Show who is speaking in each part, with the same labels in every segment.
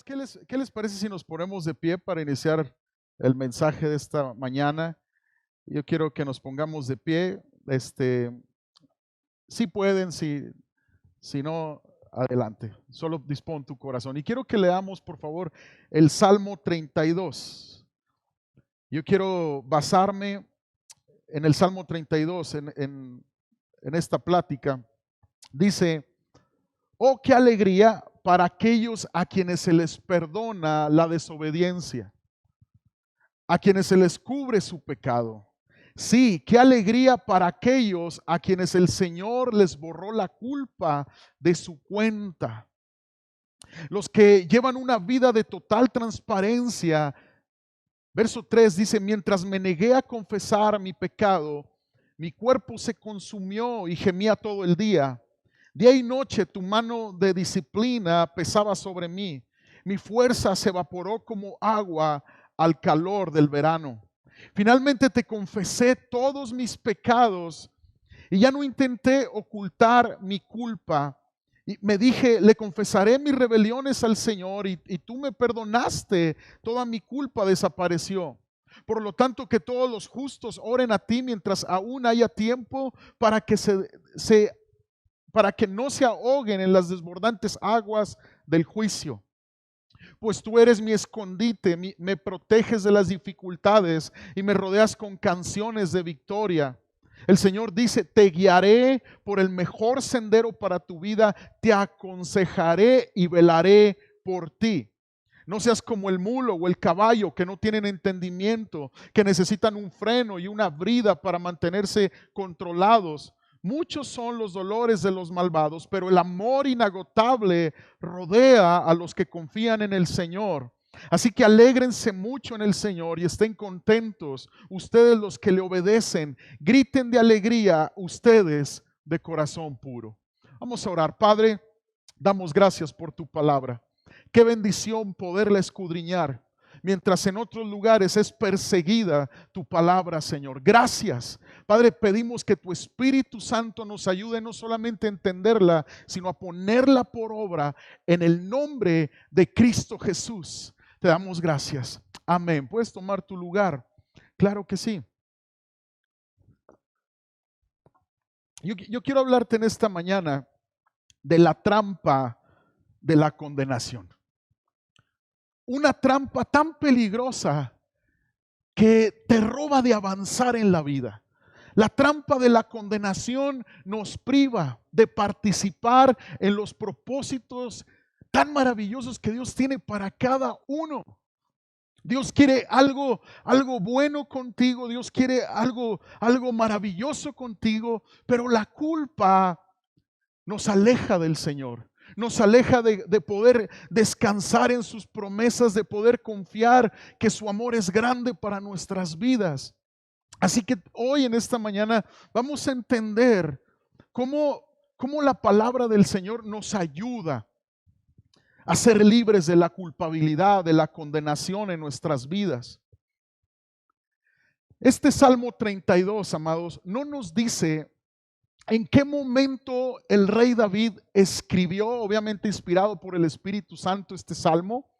Speaker 1: Hermanos, qué les parece si nos ponemos de pie para iniciar el mensaje de esta mañana? Yo quiero que nos pongamos de pie. Si pueden, si no, adelante. Solo dispón tu corazón. Y quiero que leamos, por favor, el Salmo 32. Yo quiero basarme en el Salmo 32, en esta plática. Dice: oh, qué alegría para aquellos a quienes se les perdona la desobediencia, a quienes se les cubre su pecado. Sí, qué alegría para aquellos a quienes el Señor les borró la culpa de su cuenta. Los que llevan una vida de total transparencia. Verso 3 dice: mientras me negué a confesar mi pecado, mi cuerpo se consumió y gemía todo el día. Día y noche tu mano de disciplina pesaba sobre mí. Mi fuerza se evaporó como agua al calor del verano. Finalmente te confesé todos mis pecados y ya no intenté ocultar mi culpa. Y me dije: le confesaré mis rebeliones al Señor y tú me perdonaste, toda mi culpa desapareció. Por lo tanto, que todos los justos oren a ti mientras aún haya tiempo, para que para que no se ahoguen en las desbordantes aguas del juicio. Pues tú eres mi escondite, me proteges de las dificultades y me rodeas con canciones de victoria. El Señor dice: te guiaré por el mejor sendero para tu vida, te aconsejaré y velaré por ti. No seas como el mulo o el caballo, que no tienen entendimiento, que necesitan un freno y una brida para mantenerse controlados. Muchos son los dolores de los malvados, pero el amor inagotable rodea a los que confían en el Señor. Así que alégrense mucho en el Señor y estén contentos ustedes los que le obedecen. Griten de alegría ustedes de corazón puro. Vamos a orar. Padre, damos gracias por tu palabra. Qué bendición poderla escudriñar mientras en otros lugares es perseguida tu palabra, Señor. Gracias, Padre. Pedimos que tu Espíritu Santo nos ayude no solamente a entenderla, sino a ponerla por obra en el nombre de Cristo Jesús. Te damos gracias. Amén. ¿Puedes tomar tu lugar? Claro que sí. Yo quiero hablarte en esta mañana de la trampa de la condenación. Una trampa tan peligrosa que te roba de avanzar en la vida. La trampa de la condenación nos priva de participar en los propósitos tan maravillosos que Dios tiene para cada uno. Dios quiere algo bueno contigo. Dios quiere algo maravilloso contigo, pero la culpa nos aleja del Señor. Nos aleja de poder descansar en sus promesas, de poder confiar que su amor es grande para nuestras vidas. Así que hoy, en esta mañana, vamos a entender cómo la palabra del Señor nos ayuda a ser libres de la culpabilidad, de la condenación en nuestras vidas. Este Salmo 32, amados, no nos dice en qué momento el rey David escribió, obviamente inspirado por el Espíritu Santo, este salmo,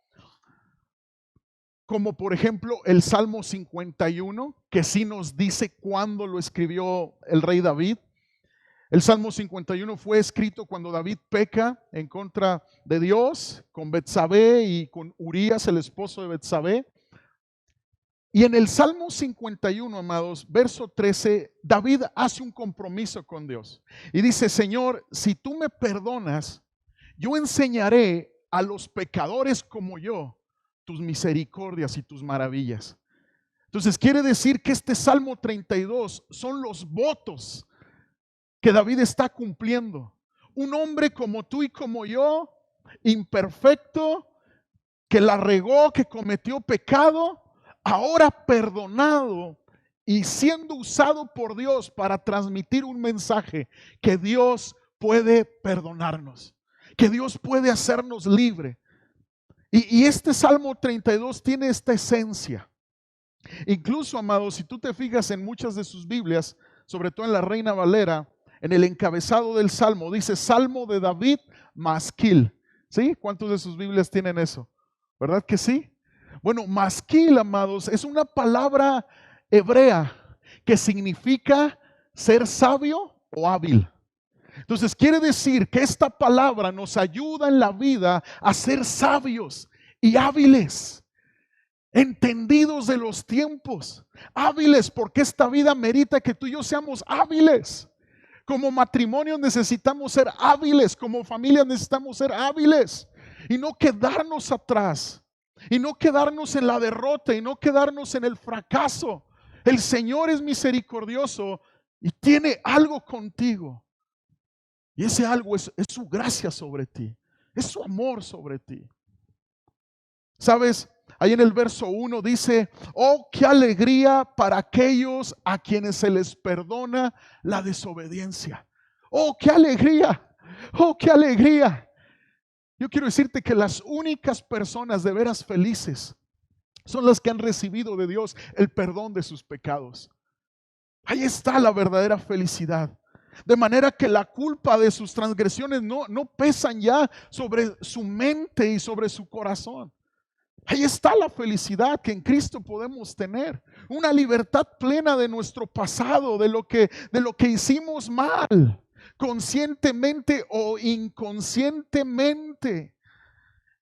Speaker 1: como por ejemplo el Salmo 51, que sí nos dice cuándo lo escribió el rey David. El Salmo 51 fue escrito cuando David peca en contra de Dios, con Betsabé y con Urías, el esposo de Betsabé. Y en el Salmo 51, amados, verso 13, David hace un compromiso con Dios. Y dice: Señor, si tú me perdonas, yo enseñaré a los pecadores como yo tus misericordias y tus maravillas. Entonces quiere decir que este Salmo 32 son los votos que David está cumpliendo. Un hombre como tú y como yo, imperfecto, que la regó, que cometió pecado, ahora perdonado y siendo usado por Dios para transmitir un mensaje que Dios puede perdonarnos, que Dios puede hacernos libre. Y este Salmo 32 tiene esta esencia. Incluso, amados, si tú te fijas en muchas de sus Biblias, sobre todo en la Reina Valera, en el encabezado del Salmo dice: Salmo de David Masquil. ¿Sí? ¿Cuántos de sus Biblias tienen eso? ¿Verdad que sí? Bueno, masquil, amados, es una palabra hebrea que significa ser sabio o hábil. Entonces quiere decir que esta palabra nos ayuda en la vida a ser sabios y hábiles, entendidos de los tiempos, hábiles, porque esta vida merita que tú y yo seamos hábiles. Como matrimonio necesitamos ser hábiles, como familia necesitamos ser hábiles y no quedarnos atrás, y no quedarnos en la derrota, y no quedarnos en el fracaso. El Señor es misericordioso y tiene algo contigo. Y ese algo es su gracia sobre ti, es su amor sobre ti. ¿Sabes? Ahí en el verso 1 dice: oh, qué alegría para aquellos a quienes se les perdona la desobediencia. Oh, qué alegría. Oh, qué alegría. Yo quiero decirte que las únicas personas de veras felices son las que han recibido de Dios el perdón de sus pecados. Ahí está la verdadera felicidad. De manera que la culpa de sus transgresiones no pesan ya sobre su mente y sobre su corazón. Ahí está la felicidad que en Cristo podemos tener. Una libertad plena de nuestro pasado, de lo que hicimos mal, conscientemente o inconscientemente.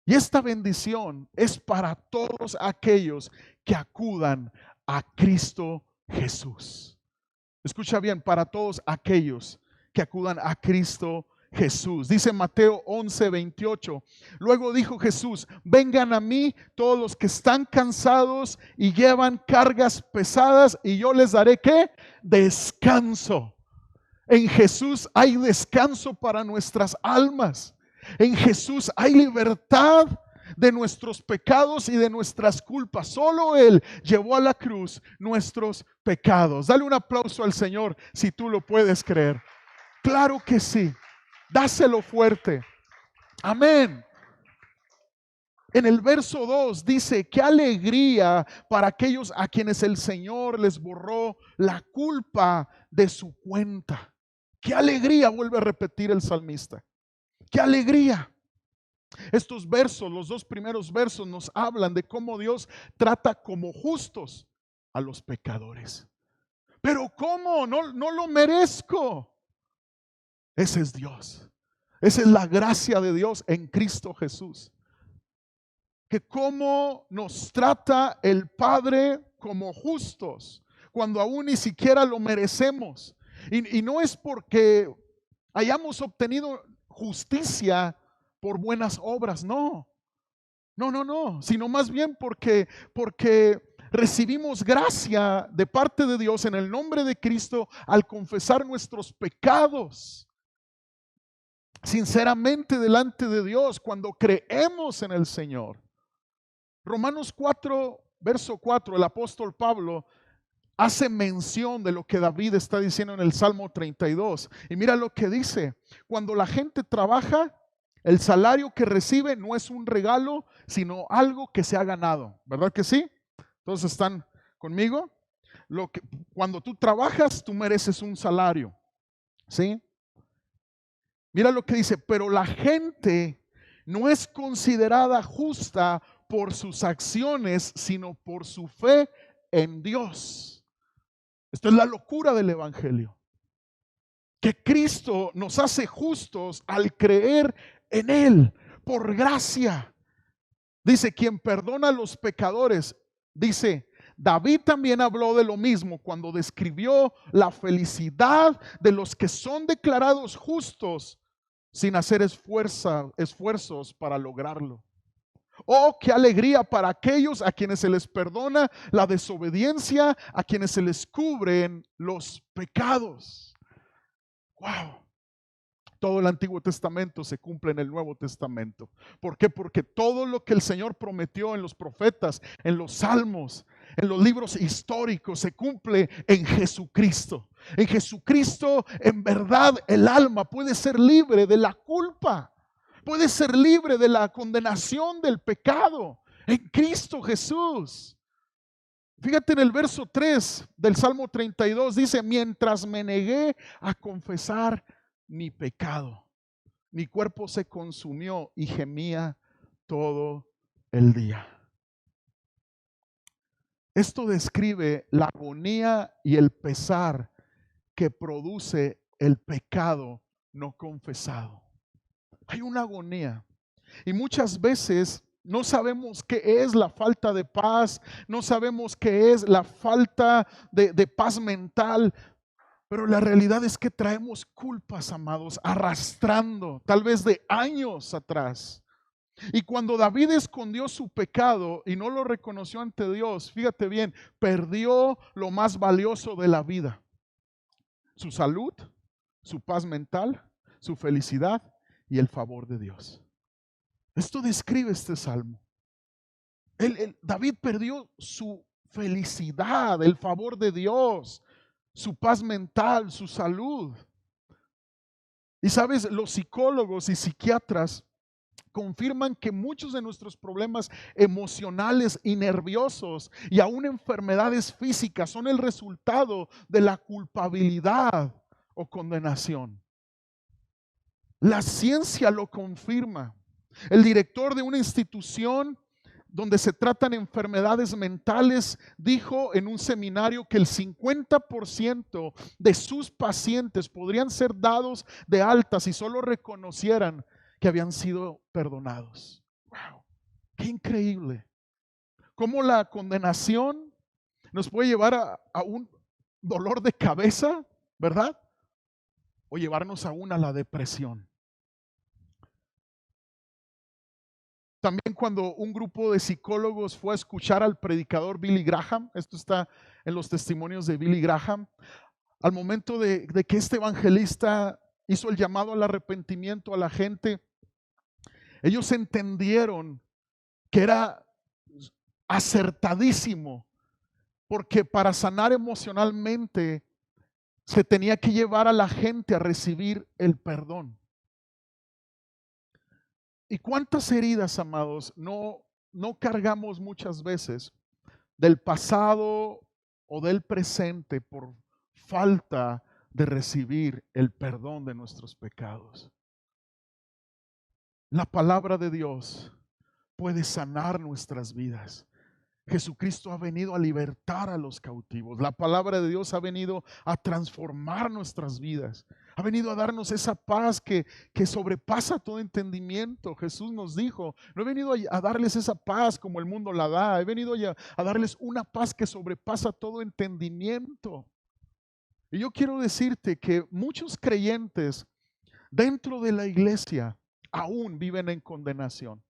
Speaker 1: Y esta bendición es para todos aquellos que acudan a Cristo Jesús. Escucha bien, para todos aquellos que acudan a Cristo Jesús. Dice Mateo 11:28. Luego dijo Jesús: vengan a mí todos los que están cansados y llevan cargas pesadas, y yo les daré ¿qué? Descanso. En Jesús hay descanso para nuestras almas. En Jesús hay libertad de nuestros pecados y de nuestras culpas. Solo Él llevó a la cruz nuestros pecados. Dale un aplauso al Señor si tú lo puedes creer. Claro que sí. Dáselo fuerte. Amén. En el verso 2 dice: qué alegría para aquellos a quienes el Señor les borró la culpa de su cuenta. Qué alegría, vuelve a repetir el salmista. Qué alegría. Estos versos, los dos primeros versos, nos hablan de cómo Dios trata como justos a los pecadores. Pero ¿cómo? No lo merezco. Ese es Dios. Esa es la gracia de Dios en Cristo Jesús. Que cómo nos trata el Padre como justos, cuando aún ni siquiera lo merecemos. Y no es porque hayamos obtenido justicia por buenas obras, no, sino más bien porque recibimos gracia de parte de Dios en el nombre de Cristo al confesar nuestros pecados sinceramente delante de Dios cuando creemos en el Señor. Romanos 4, verso 4, el apóstol Pablo hace mención de lo que David está diciendo en el Salmo 32. Y mira lo que dice: cuando la gente trabaja, el salario que recibe no es un regalo, sino algo que se ha ganado. ¿Verdad que sí? Todos están conmigo. Cuando tú trabajas, tú mereces un salario. ¿Sí? Mira lo que dice: pero la gente no es considerada justa por sus acciones, sino por su fe en Dios. Esto es la locura del evangelio. Que Cristo nos hace justos al creer en Él, por gracia. Dice: quien perdona a los pecadores. Dice, David también habló de lo mismo cuando describió la felicidad de los que son declarados justos sin hacer esfuerzos para lograrlo. Oh, qué alegría para aquellos a quienes se les perdona la desobediencia, a quienes se les cubren los pecados. Wow. Todo el Antiguo Testamento se cumple en el Nuevo Testamento. ¿Por qué? Porque todo lo que el Señor prometió en los profetas, en los salmos, en los libros históricos, se cumple en Jesucristo. En Jesucristo, en verdad, el alma puede ser libre de la culpa. Puede ser libre de la condenación del pecado en Cristo Jesús. Fíjate en el verso 3 del Salmo 32, dice: mientras me negué a confesar mi pecado, mi cuerpo se consumió y gemía todo el día. Esto describe la agonía y el pesar que produce el pecado no confesado. Hay una agonía y muchas veces no sabemos qué es la falta de paz, no sabemos qué es la falta de paz mental, pero la realidad es que traemos culpas, amados, arrastrando, tal vez de años atrás. Y cuando David escondió su pecado y no lo reconoció ante Dios, fíjate bien, perdió lo más valioso de la vida: su salud, su paz mental, su felicidad y el favor de Dios. Esto describe este salmo. David perdió su felicidad, el favor de Dios, su paz mental, su salud. Y sabes, los psicólogos y psiquiatras confirman que muchos de nuestros problemas emocionales y nerviosos y aún enfermedades físicas son el resultado de la culpabilidad o condenación. La ciencia lo confirma. El director de una institución donde se tratan enfermedades mentales dijo en un seminario que el 50% de sus pacientes podrían ser dados de alta si solo reconocieran que habían sido perdonados. ¡Wow! ¡Qué increíble! Cómo la condenación nos puede llevar a un dolor de cabeza, ¿verdad? O llevarnos aún a la depresión. También cuando un grupo de psicólogos fue a escuchar al predicador Billy Graham, esto está en los testimonios de Billy Graham, al momento de que este evangelista hizo el llamado al arrepentimiento a la gente, ellos entendieron que era acertadísimo, porque para sanar emocionalmente se tenía que llevar a la gente a recibir el perdón. ¿Y cuántas heridas, amados, no cargamos muchas veces del pasado o del presente por falta de recibir el perdón de nuestros pecados? La palabra de Dios puede sanar nuestras vidas. Jesucristo ha venido a libertar a los cautivos. La palabra de Dios ha venido a transformar nuestras vidas. Ha venido a darnos esa paz que sobrepasa todo entendimiento. Jesús nos dijo: no he venido a darles esa paz como el mundo la da. He venido a darles una paz que sobrepasa todo entendimiento. Y yo quiero decirte que muchos creyentes dentro de la iglesia aún viven en condenación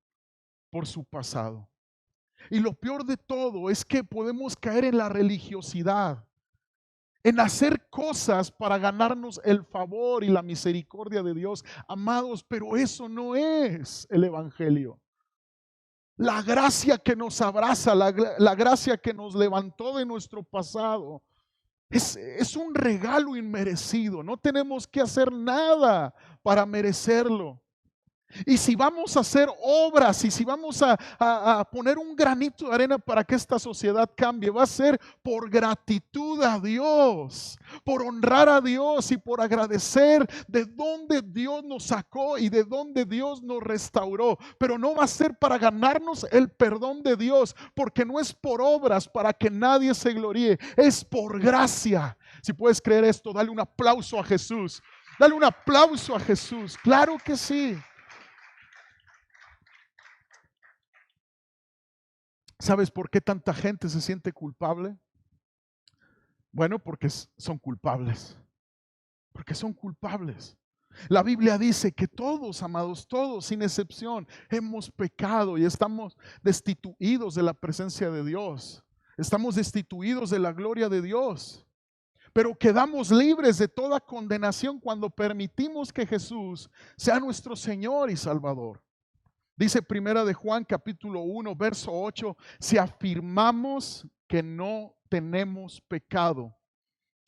Speaker 1: por su pasado. Y lo peor de todo es que podemos caer en la religiosidad, en hacer cosas para ganarnos el favor y la misericordia de Dios, amados, pero eso no es el evangelio. La gracia que nos abraza, la gracia que nos levantó de nuestro pasado, es un regalo inmerecido. No tenemos que hacer nada para merecerlo. Y si vamos a hacer obras y si vamos a poner un granito de arena para que esta sociedad cambie, va a ser por gratitud a Dios, por honrar a Dios y por agradecer de dónde Dios nos sacó y de dónde Dios nos restauró. Pero no va a ser para ganarnos el perdón de Dios, porque no es por obras para que nadie se gloríe, es por gracia. Si puedes creer esto, dale un aplauso a Jesús. Dale un aplauso a Jesús. Claro que sí. ¿Sabes por qué tanta gente se siente culpable? Bueno, porque son culpables. Porque son culpables. La Biblia dice que todos, amados, todos, sin excepción, hemos pecado y estamos destituidos de la presencia de Dios. Estamos destituidos de la gloria de Dios. Pero quedamos libres de toda condenación cuando permitimos que Jesús sea nuestro Señor y Salvador. Dice Primera de Juan capítulo 1 verso 8: si afirmamos que no tenemos pecado,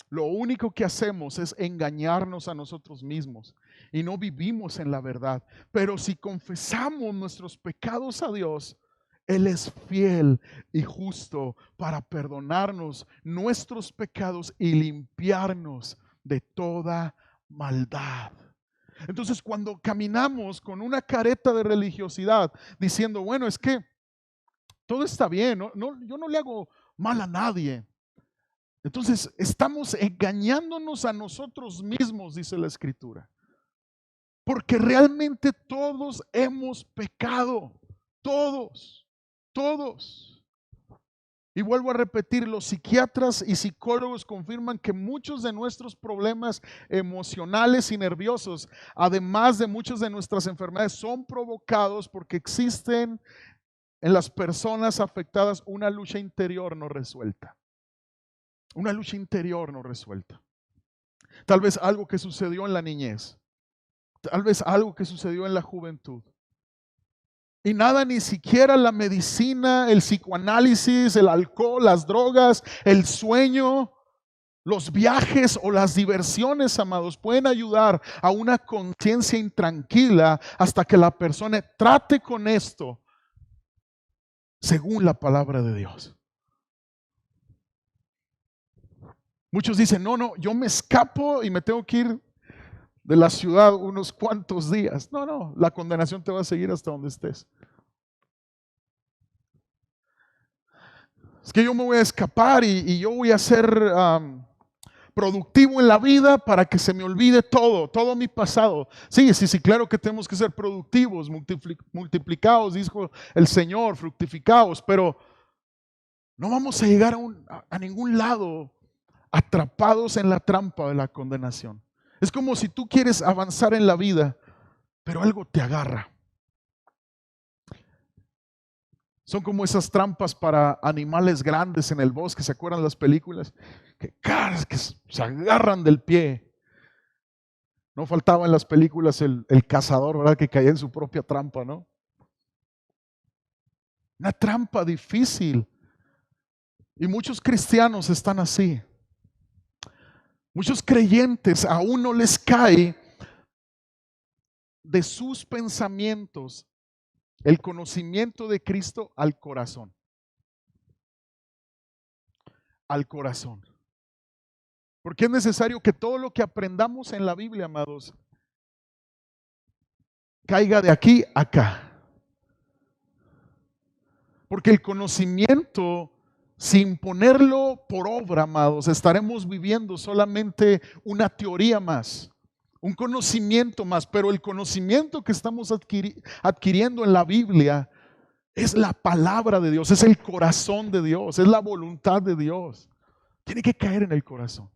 Speaker 1: lo único que hacemos es engañarnos a nosotros mismos y no vivimos en la verdad. Pero si confesamos nuestros pecados a Dios, Él es fiel y justo para perdonarnos nuestros pecados y limpiarnos de toda maldad. Entonces, cuando caminamos con una careta de religiosidad diciendo, bueno, es que todo está bien, yo no le hago mal a nadie. Entonces estamos engañándonos a nosotros mismos, dice la Escritura. Porque realmente todos hemos pecado, todos. Y vuelvo a repetir, los psiquiatras y psicólogos confirman que muchos de nuestros problemas emocionales y nerviosos, además de muchas de nuestras enfermedades, son provocados porque existen en las personas afectadas una lucha interior no resuelta. Una lucha interior no resuelta. Tal vez algo que sucedió en la niñez. Tal vez algo que sucedió en la juventud. Y nada, ni siquiera la medicina, el psicoanálisis, el alcohol, las drogas, el sueño, los viajes o las diversiones, amados, pueden ayudar a una conciencia intranquila hasta que la persona trate con esto según la palabra de Dios. Muchos dicen, no, yo me escapo y me tengo que ir de la ciudad unos cuantos días. No, la condenación te va a seguir hasta donde estés. Es que yo me voy a escapar y yo voy a ser productivo en la vida para que se me olvide todo mi pasado. Sí, claro que tenemos que ser productivos, multiplicados, dijo el Señor, fructificados, pero no vamos a llegar a ningún lado atrapados en la trampa de la condenación. Es como si tú quieres avanzar en la vida, pero algo te agarra. Son como esas trampas para animales grandes en el bosque. ¿Se acuerdan las películas? Que se agarran del pie. No faltaba en las películas el cazador, ¿verdad? Que caía en su propia trampa, ¿no? Una trampa difícil. Y muchos cristianos están así. Muchos creyentes aún no les cae de sus pensamientos el conocimiento de Cristo al corazón. Al corazón. Porque es necesario que todo lo que aprendamos en la Biblia, amados, caiga de aquí a acá. Porque el conocimiento, sin ponerlo por obra, amados, estaremos viviendo solamente una teoría más, un conocimiento más. Pero el conocimiento que estamos adquiriendo en la Biblia es la palabra de Dios, es el corazón de Dios, es la voluntad de Dios. Tiene que caer en el corazón.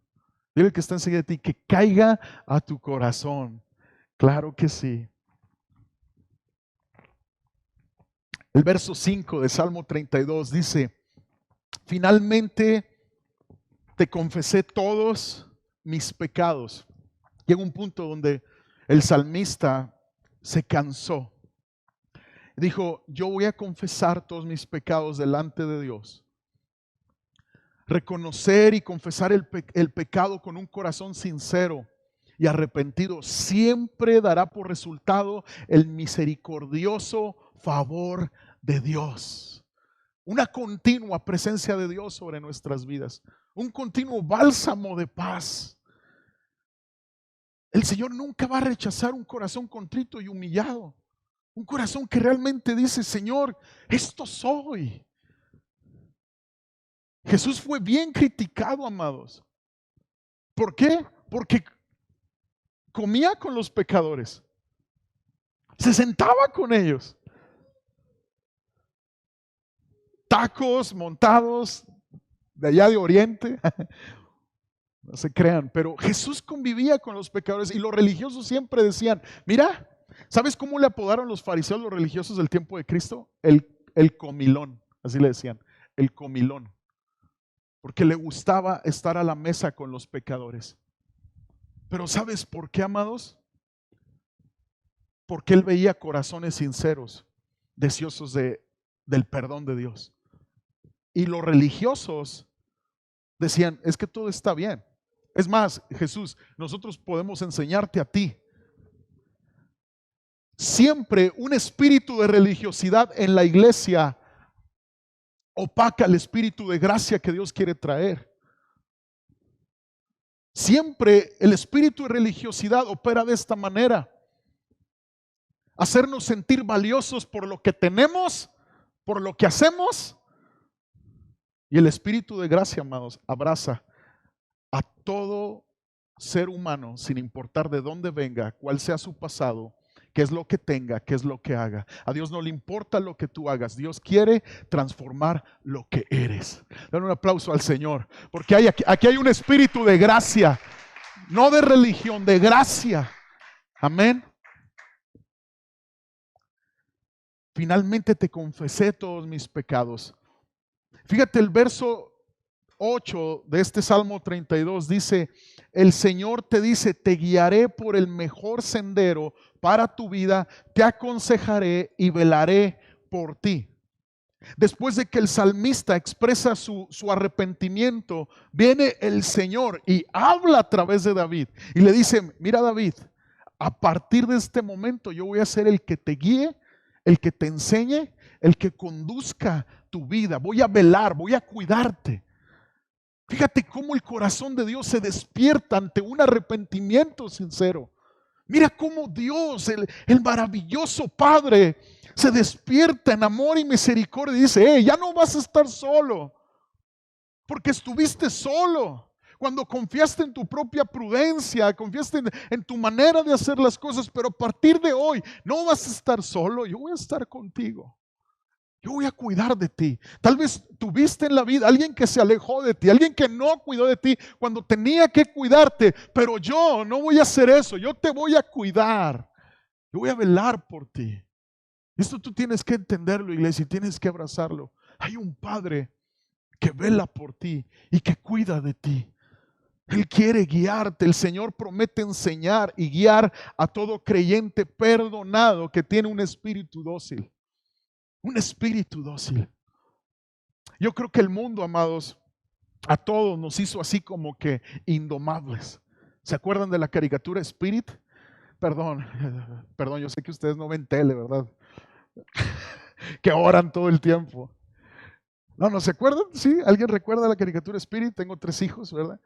Speaker 1: Dile al que está enseguida de ti que caiga a tu corazón. Claro que sí. El verso 5 de Salmo 32 dice: finalmente te confesé todos mis pecados. Llega un punto donde el salmista se cansó. Dijo: yo voy a confesar todos mis pecados delante de Dios. Reconocer y confesar el pecado con un corazón sincero y arrepentido siempre dará por resultado el misericordioso favor de Dios. Una continua presencia de Dios sobre nuestras vidas. Un continuo bálsamo de paz. El Señor nunca va a rechazar un corazón contrito y humillado. Un corazón que realmente dice: Señor, esto soy. Jesús fue bien criticado, amados. ¿Por qué? Porque comía con los pecadores. Se sentaba con ellos. Tacos montados de allá de Oriente. No se crean, pero Jesús convivía con los pecadores y los religiosos siempre decían: mira, ¿sabes cómo le apodaron los fariseos, los religiosos del tiempo de Cristo? El comilón, así le decían, el comilón. Porque le gustaba estar a la mesa con los pecadores. Pero ¿sabes por qué, amados? Porque él veía corazones sinceros, deseosos del perdón de Dios. Y los religiosos decían: es que todo está bien. Es más, Jesús, nosotros podemos enseñarte a ti. Siempre un espíritu de religiosidad en la iglesia opaca el espíritu de gracia que Dios quiere traer. Siempre el espíritu de religiosidad opera de esta manera: hacernos sentir valiosos por lo que tenemos, por lo que hacemos. Y el Espíritu de gracia, amados, abraza a todo ser humano, sin importar de dónde venga, cuál sea su pasado, qué es lo que tenga, qué es lo que haga. A Dios no le importa lo que tú hagas. Dios quiere transformar lo que eres. Dan un aplauso al Señor, porque aquí hay un espíritu de gracia, no de religión, de gracia. Amén. Finalmente te confesé todos mis pecados. Fíjate, el verso 8 de este Salmo 32 dice: el Señor te dice, te guiaré por el mejor sendero para tu vida, te aconsejaré y velaré por ti. Después de que el salmista expresa su arrepentimiento, viene el Señor y habla a través de David y le dice: mira, David, a partir de este momento yo voy a ser el que te guíe, el que te enseñe, el que conduzca tu vida. Voy a velar, voy a cuidarte. Fíjate cómo el corazón de Dios se despierta ante un arrepentimiento sincero. Mira cómo Dios, el maravilloso Padre, se despierta en amor y misericordia y dice: hey, ya no vas a estar solo, porque estuviste solo. Cuando confiaste en tu propia prudencia, confiaste en tu manera de hacer las cosas, pero a partir de hoy no vas a estar solo, yo voy a estar contigo. Yo voy a cuidar de ti. Tal vez tuviste en la vida alguien que se alejó de ti, alguien que no cuidó de ti cuando tenía que cuidarte, pero yo no voy a hacer eso, yo te voy a cuidar. Yo voy a velar por ti. Esto tú tienes que entenderlo, iglesia, y tienes que abrazarlo. Hay un Padre que vela por ti y que cuida de ti. Él quiere guiarte. El Señor promete enseñar y guiar a todo creyente perdonado que tiene un espíritu dócil. Un espíritu dócil. Yo creo que el mundo, amados, a todos nos hizo así como que indomables. ¿Se acuerdan de la caricatura Spirit? Perdón, yo sé que ustedes no ven tele, ¿verdad? Que oran todo el tiempo. ¿No se acuerdan? ¿Sí? ¿Alguien recuerda la caricatura Spirit? Tengo 3 hijos, ¿verdad?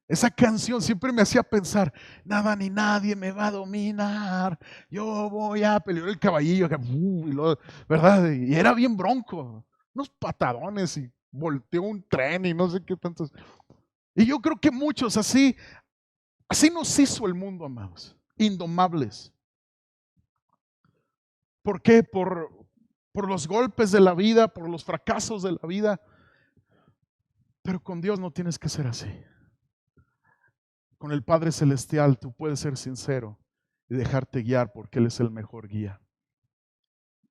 Speaker 1: Esa canción siempre me hacía pensar: nada ni nadie me va a dominar, yo voy a pelear. El caballillo, ¿verdad? Y era bien bronco, unos patadones y volteó un tren y no sé qué tantos. Y yo creo que muchos así nos hizo el mundo, amados, indomables. ¿Por qué? Por los golpes de la vida, por los fracasos de la vida. Pero con Dios no tienes que ser así. Con el Padre Celestial tú puedes ser sincero y dejarte guiar, porque Él es el mejor guía.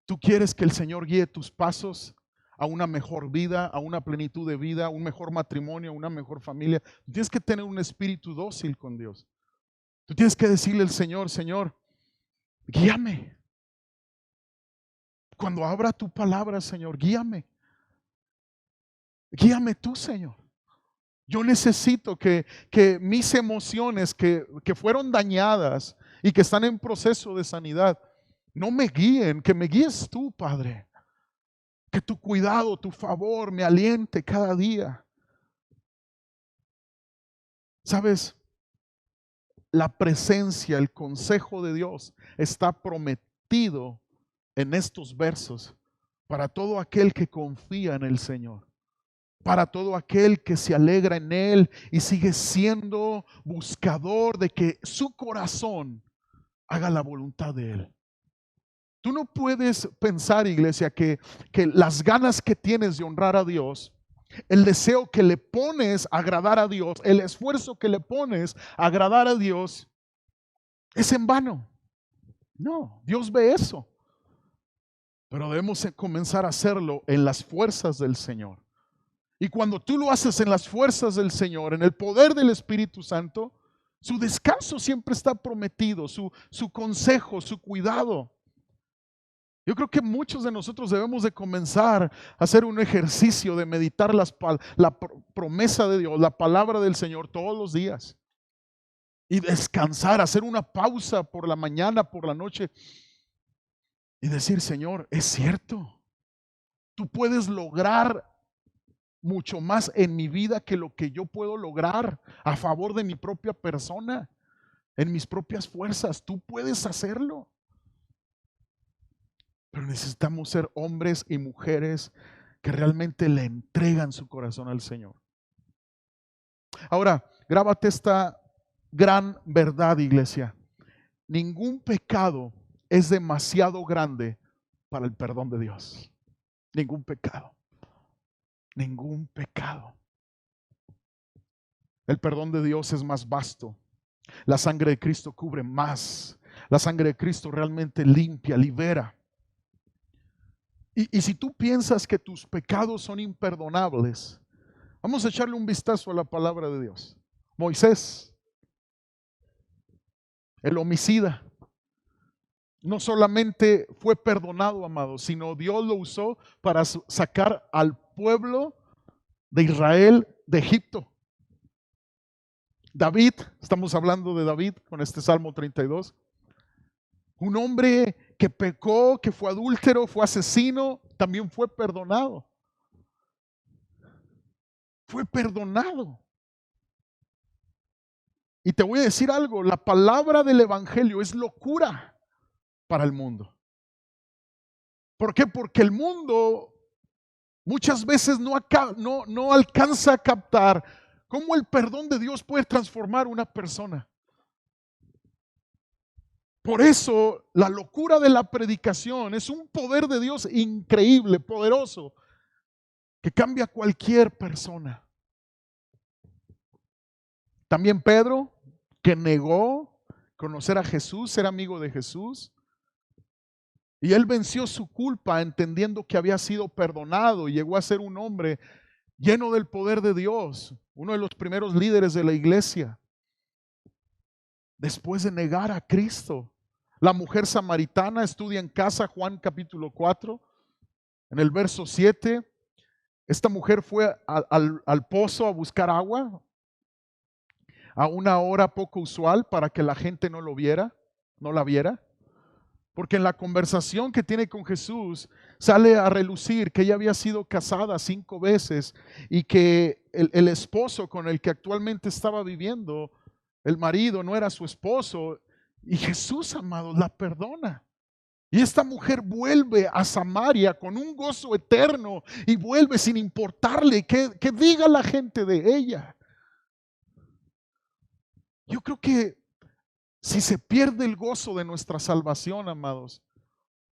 Speaker 1: ¿Tú quieres que el Señor guíe tus pasos a una mejor vida, a una plenitud de vida, a un mejor matrimonio, a una mejor familia? Tú tienes que tener un espíritu dócil con Dios. Tú tienes que decirle al Señor: Señor, guíame. Cuando abra tu palabra, Señor, guíame. Guíame tú, Señor. Yo necesito que mis emociones que fueron dañadas y que están en proceso de sanidad no me guíen, que me guíes tú, Padre. Que tu cuidado, tu favor me aliente cada día. ¿Sabes? La presencia, el consejo de Dios está prometido en estos versos para todo aquel que confía en el Señor. Para todo aquel que se alegra en Él y sigue siendo buscador de que su corazón haga la voluntad de Él. Tú no puedes pensar, iglesia, que las ganas que tienes de honrar a Dios, el deseo que le pones a agradar a Dios, el esfuerzo que le pones a agradar a Dios, es en vano. No, Dios ve eso. Pero debemos comenzar a hacerlo en las fuerzas del Señor. Y cuando tú lo haces en las fuerzas del Señor, en el poder del Espíritu Santo, su descanso siempre está prometido, su consejo, su cuidado. Yo creo que muchos de nosotros debemos de comenzar a hacer un ejercicio de meditar la promesa de Dios, la palabra del Señor todos los días. Y descansar, hacer una pausa por la mañana, por la noche. Y decir: Señor, es cierto, tú puedes lograr mucho más en mi vida que lo que yo puedo lograr a favor de mi propia persona, en mis propias fuerzas. Tú puedes hacerlo. Pero necesitamos ser hombres y mujeres que realmente le entregan su corazón al Señor. Ahora, grábate esta gran verdad, iglesia. Ningún pecado es demasiado grande para el perdón de Dios. Ningún pecado. Ningún pecado. El perdón de Dios es más vasto. La sangre de Cristo cubre más. La sangre de Cristo realmente limpia, libera. Y si tú piensas que tus pecados son imperdonables, vamos a echarle un vistazo a la palabra de Dios. Moisés, el homicida, no solamente fue perdonado, amados, sino Dios lo usó para sacar al pueblo de Israel de Egipto. David, estamos hablando de David con este Salmo 32, un hombre que pecó, que fue adúltero, fue asesino, también fue perdonado. Fue perdonado. Y te voy a decir algo, la palabra del evangelio es locura para el mundo. ¿Por qué? Porque el mundo muchas veces no alcanza a captar cómo el perdón de Dios puede transformar una persona. Por eso la locura de la predicación es un poder de Dios increíble, poderoso, que cambia a cualquier persona. También Pedro, que negó conocer a Jesús, ser amigo de Jesús. Y él venció su culpa entendiendo que había sido perdonado y llegó a ser un hombre lleno del poder de Dios, uno de los primeros líderes de la iglesia. Después de negar a Cristo, la mujer samaritana estudia en casa Juan capítulo 4, en el verso 7. Esta mujer fue al pozo a buscar agua a una hora poco usual para que la gente no la viera. Porque en la conversación que tiene con Jesús sale a relucir que ella había sido casada 5 veces y que el esposo con el que actualmente estaba viviendo, el marido, no era su esposo. Y Jesús, amados, la perdona. Y esta mujer vuelve a Samaria con un gozo eterno y vuelve sin importarle que diga la gente de ella. Yo creo que si se pierde el gozo de nuestra salvación, amados,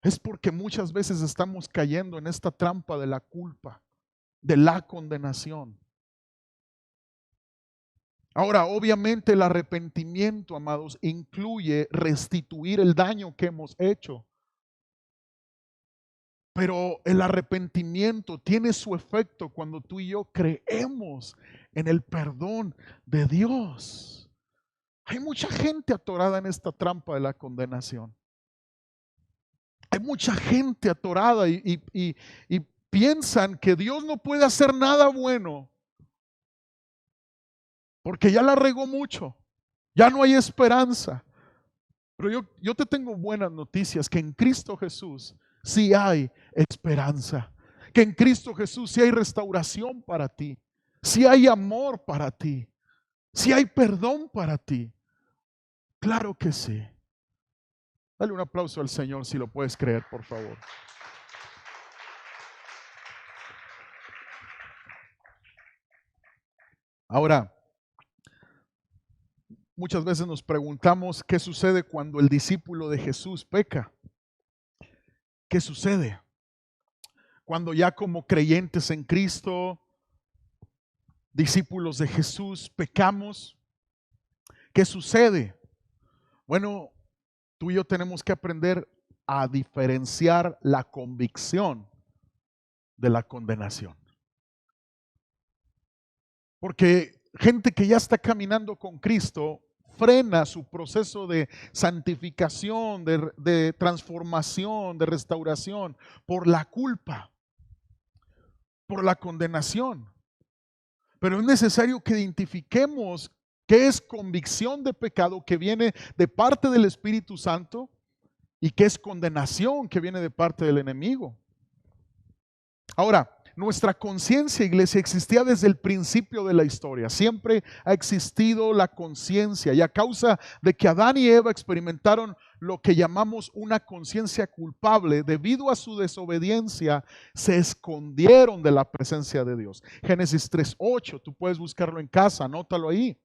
Speaker 1: es porque muchas veces estamos cayendo en esta trampa de la culpa, de la condenación. Ahora, obviamente el arrepentimiento, amados, incluye restituir el daño que hemos hecho. Pero el arrepentimiento tiene su efecto cuando tú y yo creemos en el perdón de Dios. Hay mucha gente atorada en esta trampa de la condenación. Hay mucha gente atorada y piensan que Dios no puede hacer nada bueno porque ya la regó mucho, ya no hay esperanza. Pero yo te tengo buenas noticias, que en Cristo Jesús sí hay esperanza, que en Cristo Jesús sí hay restauración para ti, sí hay amor para ti, sí hay perdón para ti. Claro que sí. Dale un aplauso al Señor si lo puedes creer, por favor. Ahora, muchas veces nos preguntamos qué sucede cuando el discípulo de Jesús peca. ¿Qué sucede? Cuando ya como creyentes en Cristo, discípulos de Jesús, pecamos. ¿Qué sucede? Bueno, tú y yo tenemos que aprender a diferenciar la convicción de la condenación. Porque gente que ya está caminando con Cristo frena su proceso de santificación, de transformación, de restauración por la culpa, por la condenación. Pero es necesario que identifiquemos qué es convicción de pecado que viene de parte del Espíritu Santo y qué es condenación que viene de parte del enemigo. Ahora, nuestra conciencia, iglesia, existía desde el principio de la historia. Siempre ha existido la conciencia, y a causa de que Adán y Eva experimentaron lo que llamamos una conciencia culpable, debido a su desobediencia, se escondieron de la presencia de Dios. Génesis 3:8, tú puedes buscarlo en casa, anótalo ahí.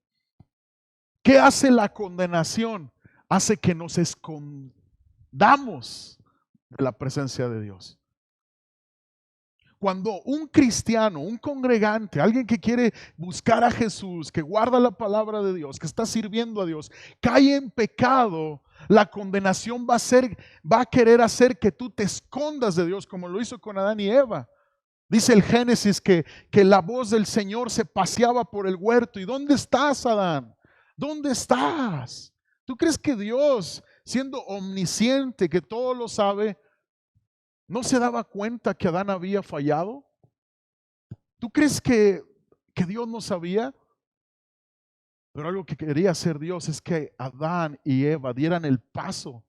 Speaker 1: ¿Qué hace la condenación? Hace que nos escondamos de la presencia de Dios. Cuando un cristiano, un congregante, alguien que quiere buscar a Jesús, que guarda la palabra de Dios, que está sirviendo a Dios, cae en pecado, la condenación va a querer hacer que tú te escondas de Dios, como lo hizo con Adán y Eva. Dice el Génesis que la voz del Señor se paseaba por el huerto. ¿Y dónde estás, Adán? ¿Dónde estás? ¿Tú crees que Dios, siendo omnisciente, que todo lo sabe, no se daba cuenta que Adán había fallado? ¿Tú crees que Dios no sabía? Pero algo que quería hacer Dios es que Adán y Eva dieran el paso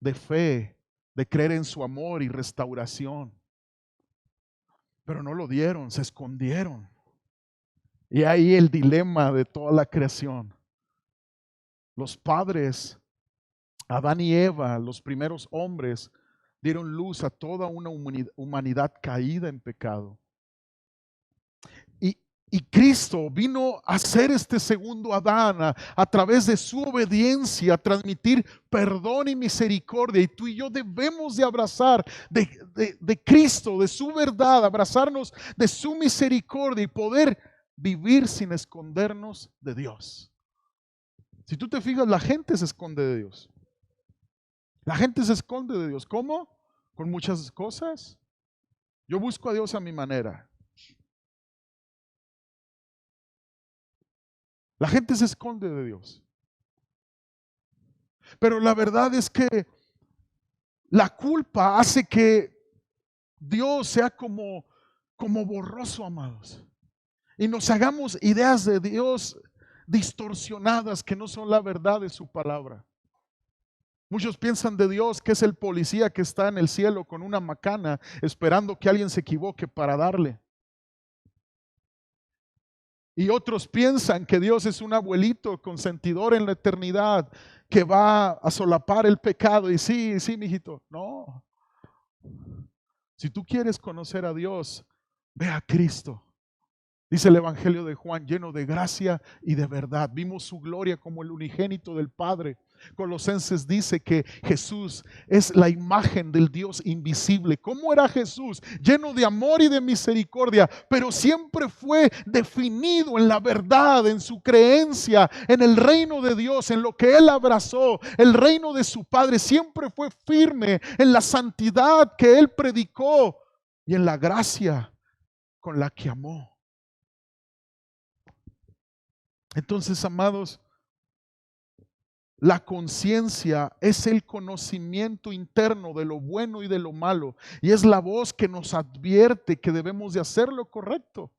Speaker 1: de fe, de creer en su amor y restauración. Pero no lo dieron, se escondieron. Y ahí el dilema de toda la creación. Los padres, Adán y Eva, los primeros hombres, dieron luz a toda una humanidad caída en pecado. Y Cristo vino a ser este segundo Adán a través de su obediencia, a transmitir perdón y misericordia. Y tú y yo debemos de abrazar de Cristo, de su verdad, abrazarnos de su misericordia y poder vivir sin escondernos de Dios. Si tú te fijas, la gente se esconde de Dios. La gente se esconde de Dios. ¿Cómo? Con muchas cosas. Yo busco a Dios a mi manera. La gente se esconde de Dios. Pero la verdad es que la culpa hace que Dios sea como borroso, amados. Y nos hagamos ideas de Dios distorsionadas que no son la verdad de su palabra. Muchos piensan de Dios que es el policía que está en el cielo con una macana esperando que alguien se equivoque para darle. Y otros piensan que Dios es un abuelito consentidor en la eternidad que va a solapar el pecado. Y sí, mijito. No. Si tú quieres conocer a Dios, ve a Cristo. Dice el Evangelio de Juan, lleno de gracia y de verdad. Vimos su gloria como el unigénito del Padre. Colosenses dice que Jesús es la imagen del Dios invisible. ¿Cómo era Jesús? Lleno de amor y de misericordia, pero siempre fue definido en la verdad, en su creencia, en el reino de Dios, en lo que Él abrazó, el reino de su Padre. Siempre fue firme en la santidad que Él predicó y en la gracia con la que amó. Entonces, amados, la conciencia es el conocimiento interno de lo bueno y de lo malo, y es la voz que nos advierte que debemos de hacer lo correcto.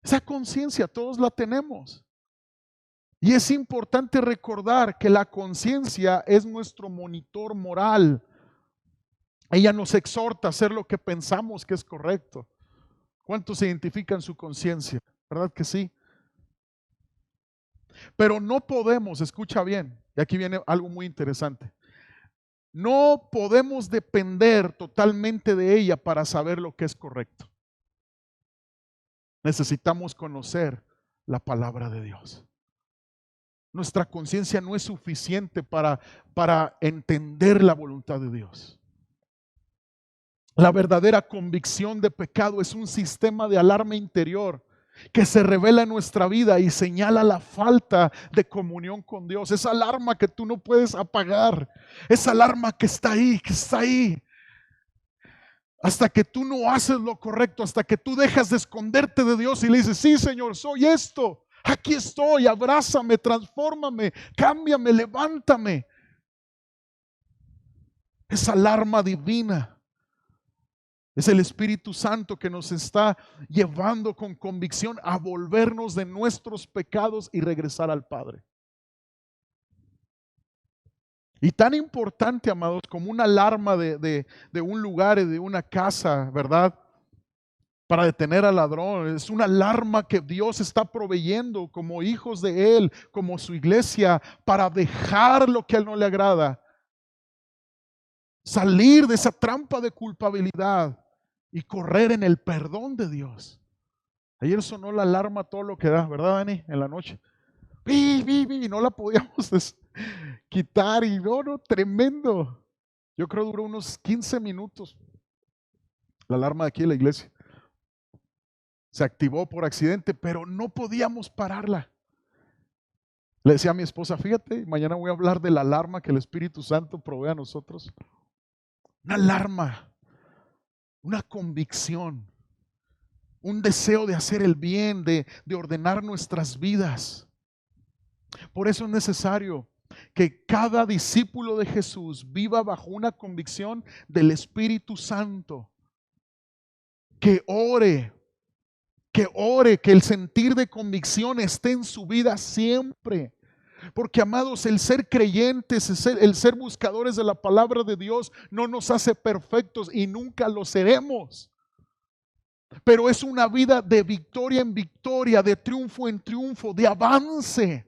Speaker 1: Esa conciencia todos la tenemos. Y es importante recordar que la conciencia es nuestro monitor moral. Ella nos exhorta a hacer lo que pensamos que es correcto. ¿Cuántos identifican su conciencia? ¿Verdad que sí? Pero no podemos, escucha bien, y aquí viene algo muy interesante. No podemos depender totalmente de ella para saber lo que es correcto. Necesitamos conocer la palabra de Dios. Nuestra conciencia no es suficiente para entender la voluntad de Dios. La verdadera convicción de pecado es un sistema de alarma interior que se revela en nuestra vida y señala la falta de comunión con Dios. Esa alarma que tú no puedes apagar, esa alarma que está ahí. Hasta que tú no haces lo correcto, hasta que tú dejas de esconderte de Dios y le dices, sí, Señor, soy esto, aquí estoy, abrázame, transfórmame, cámbiame, levántame. Esa alarma divina es el Espíritu Santo que nos está llevando con convicción a volvernos de nuestros pecados y regresar al Padre. Y tan importante, amados, como una alarma de un lugar y de una casa, ¿verdad? para detener al ladrón. Es una alarma que Dios está proveyendo como hijos de Él, como su iglesia, para dejar lo que a Él no le agrada. Salir de esa trampa de culpabilidad y correr en el perdón de Dios. Ayer sonó la alarma todo lo que da, ¿verdad, Dani? En la noche. Y no la podíamos quitar y no, tremendo. Yo creo duró unos 15 minutos la alarma de aquí en la iglesia. Se activó por accidente, pero no podíamos pararla. Le decía a mi esposa, fíjate, mañana voy a hablar de la alarma que el Espíritu Santo provee a nosotros. Una alarma, una convicción, un deseo de hacer el bien, de ordenar nuestras vidas. Por eso es necesario que cada discípulo de Jesús viva bajo una convicción del Espíritu Santo. Que ore, que el sentir de convicción esté en su vida siempre. Porque, amados, el ser creyentes, el ser buscadores de la palabra de Dios no nos hace perfectos y nunca lo seremos. Pero es una vida de victoria en victoria, de triunfo en triunfo, de avance.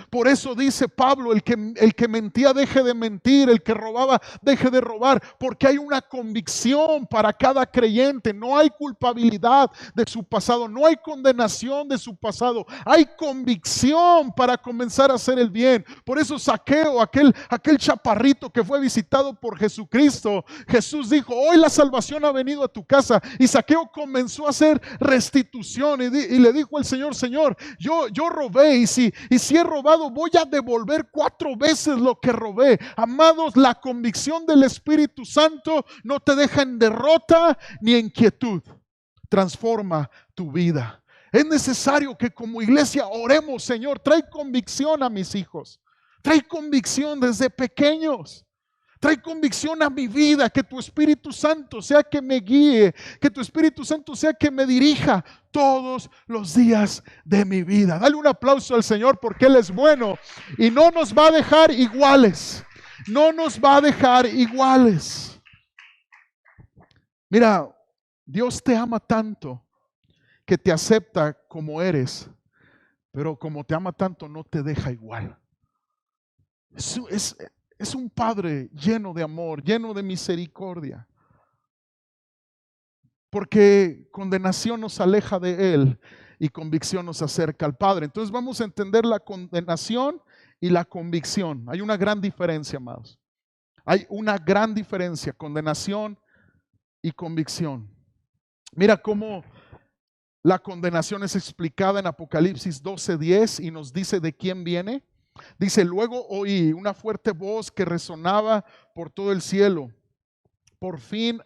Speaker 1: Por eso dice Pablo, el que mentía deje de mentir, el que robaba deje de robar, porque hay una convicción para cada creyente. No hay culpabilidad de su pasado, no hay condenación de su pasado, hay convicción para comenzar a hacer el bien. Por eso Zaqueo, aquel chaparrito que fue visitado por Jesucristo, Jesús dijo, hoy la salvación ha venido a tu casa. Y Zaqueo comenzó a hacer restitución y le dijo al Señor, Señor, yo robé y si he robado, voy a devolver 4 veces lo que robé. Amados, la convicción del Espíritu Santo no te deja en derrota ni en quietud. Transforma tu vida. Es necesario que como iglesia oremos, Señor, trae convicción a mis hijos. Trae convicción desde pequeños. Trae convicción a mi vida, que tu Espíritu Santo sea que me guíe, que tu Espíritu Santo sea que me dirija todos los días de mi vida. Dale un aplauso al Señor porque Él es bueno y no nos va a dejar iguales. No nos va a dejar iguales. Mira, Dios te ama tanto que te acepta como eres, pero como te ama tanto no te deja igual. Es un Padre lleno de amor, lleno de misericordia. Porque condenación nos aleja de Él y convicción nos acerca al Padre. Entonces vamos a entender la condenación y la convicción. Hay una gran diferencia, amados. Hay una gran diferencia, condenación y convicción. Mira cómo la condenación es explicada en Apocalipsis 12:10 y nos dice de quién viene. Dice, luego oí una fuerte voz que resonaba por todo el cielo. Por fin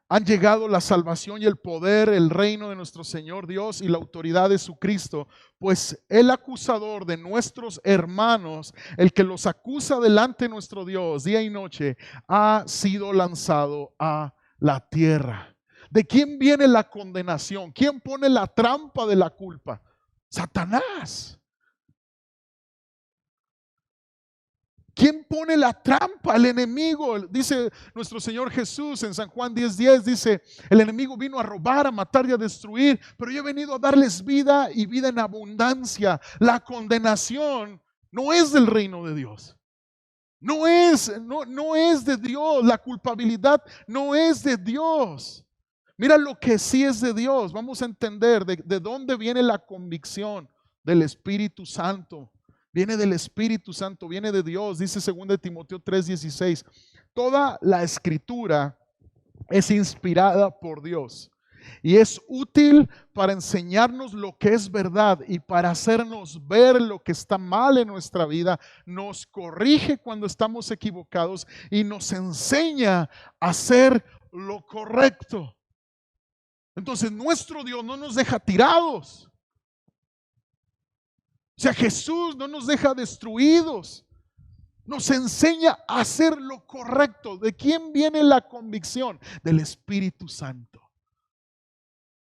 Speaker 1: han llegado la salvación y el poder, el reino de nuestro Señor Dios y la autoridad de su Cristo. Pues el acusador de nuestros hermanos, el que los acusa delante de nuestro Dios día y noche, ha sido lanzado a la tierra. ¿De quién viene la condenación? ¿Quién pone la trampa de la culpa? Satanás. ¿Quién pone la trampa? El enemigo. Dice nuestro Señor Jesús en San Juan 10:10, dice, el enemigo vino a robar, a matar y a destruir, pero yo he venido a darles vida y vida en abundancia. La condenación no es del reino de Dios. No es de Dios. La culpabilidad no es de Dios. Mira lo que sí es de Dios. Vamos a entender de dónde viene la convicción del Espíritu Santo. Viene del Espíritu Santo, viene de Dios. Dice 2 Timoteo 3:16. Toda la escritura es inspirada por Dios y es útil para enseñarnos lo que es verdad y para hacernos ver lo que está mal en nuestra vida. Nos corrige cuando estamos equivocados y nos enseña a hacer lo correcto. Entonces nuestro Dios no nos deja tirados. O sea, Jesús no nos deja destruidos. Nos enseña a hacer lo correcto. ¿De quién viene la convicción? Del Espíritu Santo.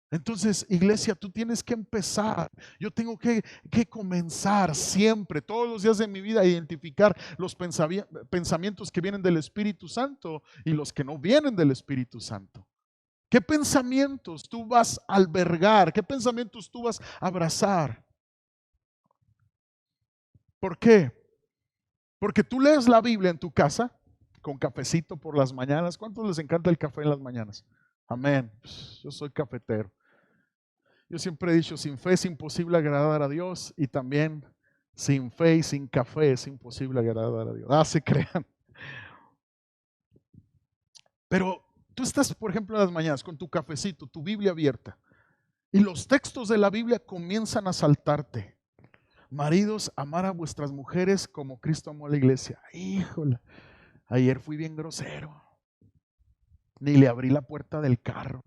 Speaker 1: Entonces, iglesia, tú tienes que empezar. Yo tengo que comenzar siempre, todos los días de mi vida, a identificar los pensamientos que vienen del Espíritu Santo y los que no vienen del Espíritu Santo. ¿Qué pensamientos tú vas a albergar? ¿Qué pensamientos tú vas a abrazar? ¿Por qué? Porque tú lees la Biblia en tu casa con cafecito por las mañanas. ¿Cuántos les encanta el café en las mañanas? Amén. Yo soy cafetero. Yo siempre he dicho, sin fe es imposible agradar a Dios, y también sin fe y sin café es imposible agradar a Dios. Se crean. Pero tú estás, por ejemplo, en las mañanas con tu cafecito, tu Biblia abierta, y los textos de la Biblia comienzan a saltarte. Maridos, amar a vuestras mujeres como Cristo amó a la iglesia. Híjole, ayer fui bien grosero. Ni le abrí la puerta del carro.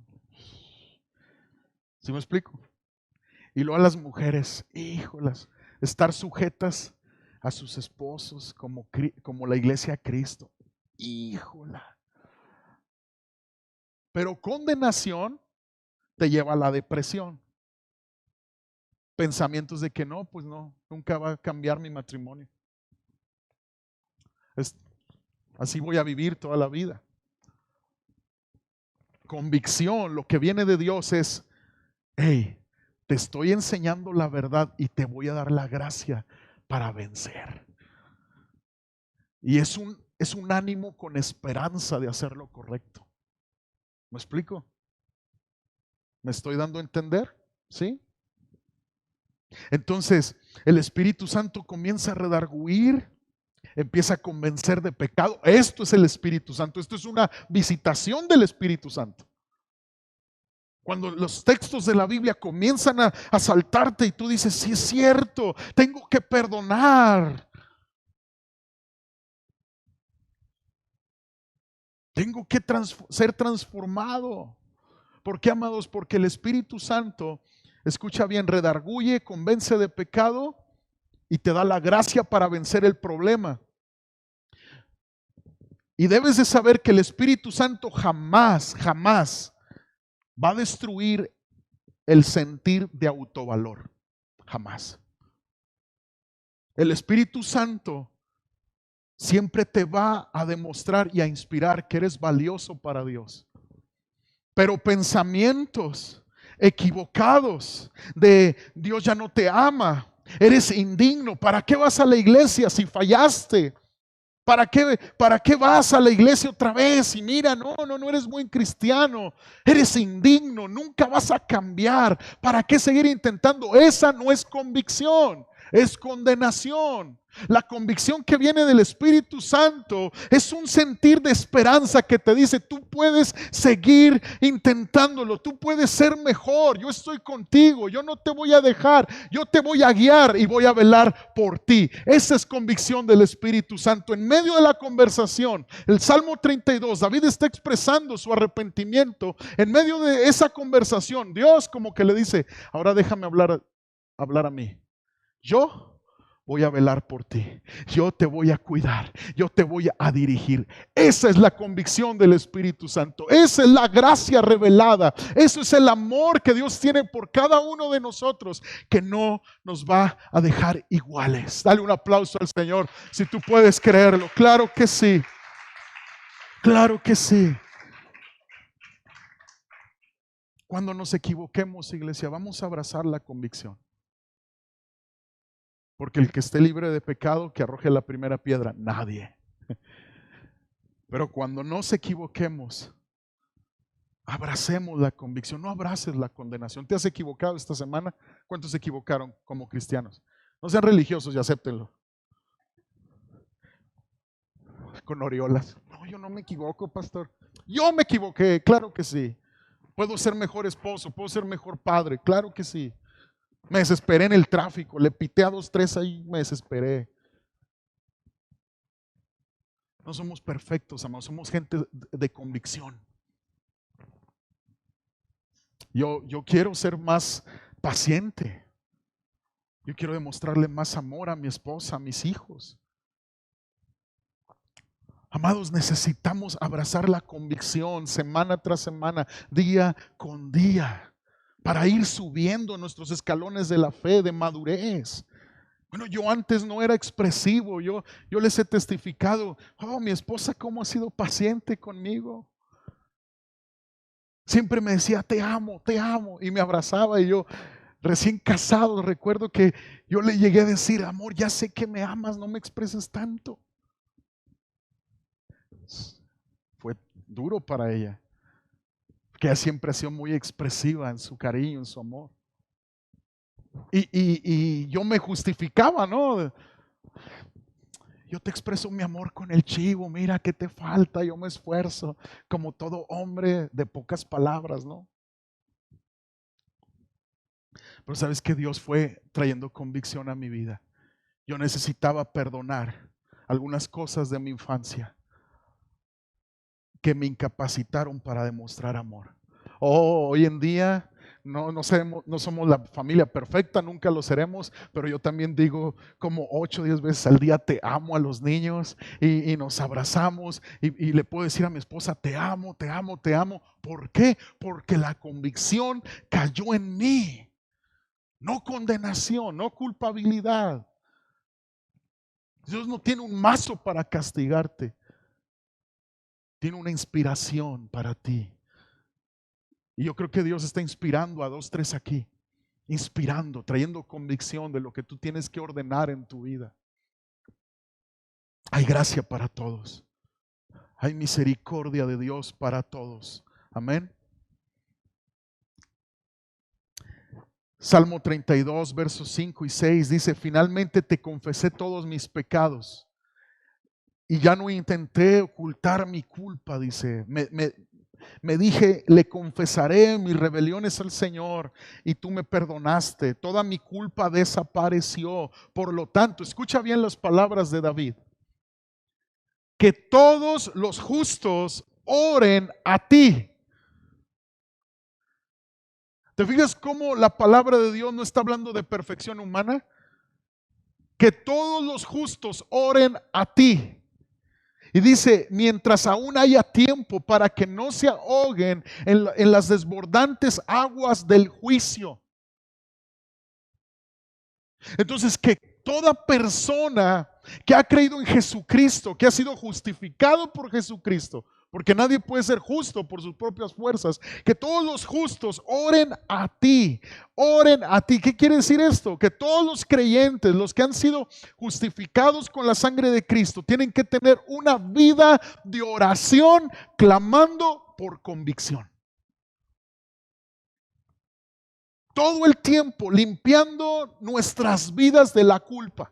Speaker 1: ¿Sí me explico? Y luego a las mujeres, híjolas, estar sujetas a sus esposos como la iglesia a Cristo. Híjola. Pero condenación te lleva a la depresión. Pensamientos de que no, pues no, nunca va a cambiar mi matrimonio. Así voy a vivir toda la vida. Convicción, lo que viene de Dios es, hey, te estoy enseñando la verdad y te voy a dar la gracia para vencer. Y es un ánimo con esperanza de hacer lo correcto. ¿Me explico? ¿Me estoy dando a entender? ¿Sí? Entonces, el Espíritu Santo comienza a redarguir, empieza a convencer de pecado. Esto es el Espíritu Santo. Esto es una visitación del Espíritu Santo. Cuando los textos de la Biblia comienzan a saltarte y tú dices, sí es cierto, tengo que perdonar. Tengo que ser transformado. ¿Por qué, amados? Porque el Espíritu Santo, escucha bien, redarguye, convence de pecado y te da la gracia para vencer el problema. Y debes de saber que el Espíritu Santo jamás va a destruir el sentir de autovalor. Jamás. El Espíritu Santo siempre te va a demostrar y a inspirar que eres valioso para Dios. Pero pensamientos equivocados de Dios ya no te ama, eres indigno, ¿para qué vas a la iglesia si fallaste? ¿Para qué vas a la iglesia otra vez? Y mira, no eres buen cristiano, eres indigno, nunca vas a cambiar. ¿Para qué seguir intentando? Esa no es convicción, es condenación. La convicción que viene del Espíritu Santo es un sentir de esperanza que te dice, tú puedes seguir intentándolo, tú puedes ser mejor, yo estoy contigo, yo no te voy a dejar, yo te voy a guiar y voy a velar por ti. Esa es convicción del Espíritu Santo. En medio de la conversación, el Salmo 32, David está expresando su arrepentimiento. En medio de esa conversación, Dios como que le dice, ahora déjame hablar a mí. Yo voy a velar por ti, yo te voy a cuidar, yo te voy a dirigir. Esa es la convicción del Espíritu Santo, esa es la gracia revelada, eso es el amor que Dios tiene por cada uno de nosotros, que no nos va a dejar iguales. Dale un aplauso al Señor si tú puedes creerlo. Claro que sí, claro que sí. Cuando nos equivoquemos, iglesia, vamos a abrazar la convicción. Porque el que esté libre de pecado, que arroje la primera piedra. Nadie. Pero cuando nos equivoquemos, abracemos la convicción. No abraces la condenación. ¿Te has equivocado esta semana? ¿Cuántos se equivocaron como cristianos? No sean religiosos y acéptenlo. Con oriolas. No, yo no me equivoco, pastor. Yo me equivoqué, claro que sí. Puedo ser mejor esposo, puedo ser mejor padre, claro que sí. Me desesperé en el tráfico, le pité a 2, 3 ahí, me desesperé. No somos perfectos, amados, somos gente de convicción. Yo quiero ser más paciente. Yo quiero demostrarle más amor a mi esposa, a mis hijos. Amados, necesitamos abrazar la convicción semana tras semana, día con día, para ir subiendo nuestros escalones de la fe, de madurez. Bueno, yo antes no era expresivo, yo les he testificado, mi esposa cómo ha sido paciente conmigo. Siempre me decía, te amo, y me abrazaba. Y yo, recién casado, recuerdo que yo le llegué a decir, amor, ya sé que me amas, no me expreses tanto. Fue duro para ella, que ella siempre ha sido muy expresiva en su cariño, en su amor. Y yo me justificaba, ¿no? Yo te expreso mi amor con el chivo, mira qué te falta, yo me esfuerzo, como todo hombre de pocas palabras, ¿no? Pero sabes que Dios fue trayendo convicción a mi vida. Yo necesitaba perdonar algunas cosas de mi infancia que me incapacitaron para demostrar amor. Hoy en día no somos la familia perfecta, nunca lo seremos, pero yo también digo como 8 o 10 veces al día te amo a los niños y nos abrazamos y le puedo decir a mi esposa te amo, te amo, te amo. ¿Por qué? Porque la convicción cayó en mí, no condenación, no culpabilidad. Dios no tiene un mazo para castigarte, tiene una inspiración para ti. Y yo creo que Dios está inspirando a 2, 3 aquí. Inspirando, trayendo convicción de lo que tú tienes que ordenar en tu vida. Hay gracia para todos. Hay misericordia de Dios para todos. Amén. Salmo 32, versos 5 y 6 dice, finalmente te confesé todos mis pecados y ya no intenté ocultar mi culpa, dice. Me dije, le confesaré mis rebeliones al Señor y tú me perdonaste. Toda mi culpa desapareció. Por lo tanto, escucha bien las palabras de David. Que todos los justos oren a ti. ¿Te fijas cómo la palabra de Dios no está hablando de perfección humana? Que todos los justos oren a ti. Y dice, mientras aún haya tiempo para que no se ahoguen en las desbordantes aguas del juicio. Entonces, que toda persona que ha creído en Jesucristo, que ha sido justificado por Jesucristo, porque nadie puede ser justo por sus propias fuerzas, que todos los justos oren a ti, oren a ti. ¿Qué quiere decir esto? Que todos los creyentes, los que han sido justificados con la sangre de Cristo, tienen que tener una vida de oración clamando por convicción. Todo el tiempo limpiando nuestras vidas de la culpa.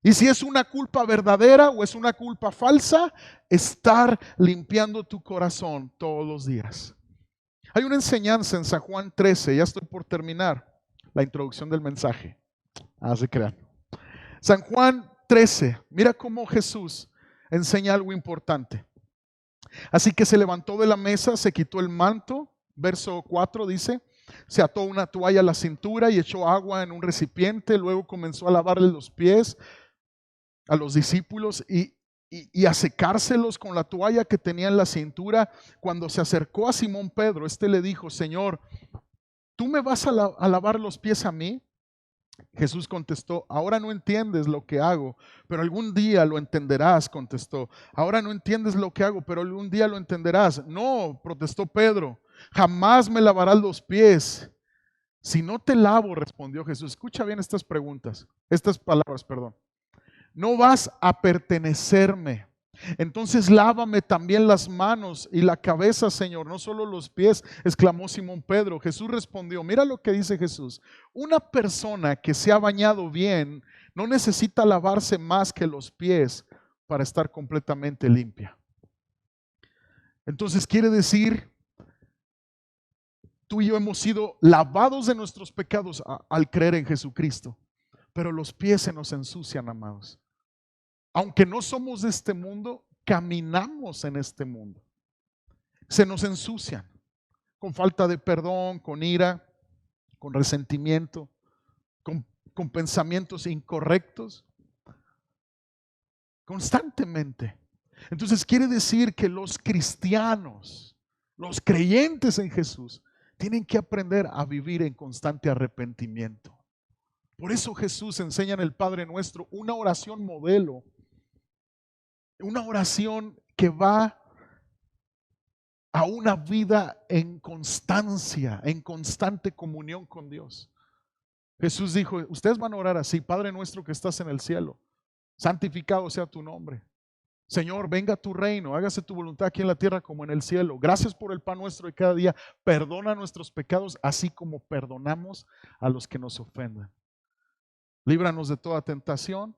Speaker 1: Y si es una culpa verdadera o es una culpa falsa, estar limpiando tu corazón todos los días. Hay una enseñanza en San Juan 13, ya estoy por terminar la introducción del mensaje. Se crean. San Juan 13, mira cómo Jesús enseña algo importante. Así que se levantó de la mesa, se quitó el manto, verso 4 dice, se ató una toalla a la cintura y echó agua en un recipiente, luego comenzó a lavarle los pies a los discípulos y a secárselos con la toalla que tenía en la cintura. Cuando se acercó a Simón Pedro, le dijo, Señor, ¿tú me vas a lavar los pies a mí? Jesús contestó, ahora no entiendes lo que hago, pero algún día lo entenderás, contestó. Ahora no entiendes lo que hago, pero algún día lo entenderás. No, protestó Pedro, jamás me lavarás los pies. Si no te lavo, respondió Jesús. Escucha bien estas palabras, perdón. No vas a pertenecerme. Entonces lávame también las manos y la cabeza, Señor, no solo los pies, exclamó Simón Pedro. Jesús respondió, mira lo que dice Jesús. Una persona que se ha bañado bien no necesita lavarse más que los pies para estar completamente limpia. Entonces quiere decir, tú y yo hemos sido lavados de nuestros pecados al creer en Jesucristo, pero los pies se nos ensucian, amados. Aunque no somos de este mundo, caminamos en este mundo. Se nos ensucian con falta de perdón, con ira, con resentimiento, con pensamientos incorrectos, constantemente. Entonces quiere decir que los cristianos, los creyentes en Jesús, tienen que aprender a vivir en constante arrepentimiento. Por eso Jesús enseña en el Padre Nuestro una oración modelo. Una oración que va a una vida en constancia, en constante comunión con Dios. Jesús dijo, ustedes van a orar así: Padre nuestro que estás en el cielo, santificado sea tu nombre. Señor, venga tu reino, hágase tu voluntad aquí en la tierra como en el cielo. Gracias por el pan nuestro de cada día. Perdona nuestros pecados, así como perdonamos a los que nos ofenden. Líbranos de toda tentación,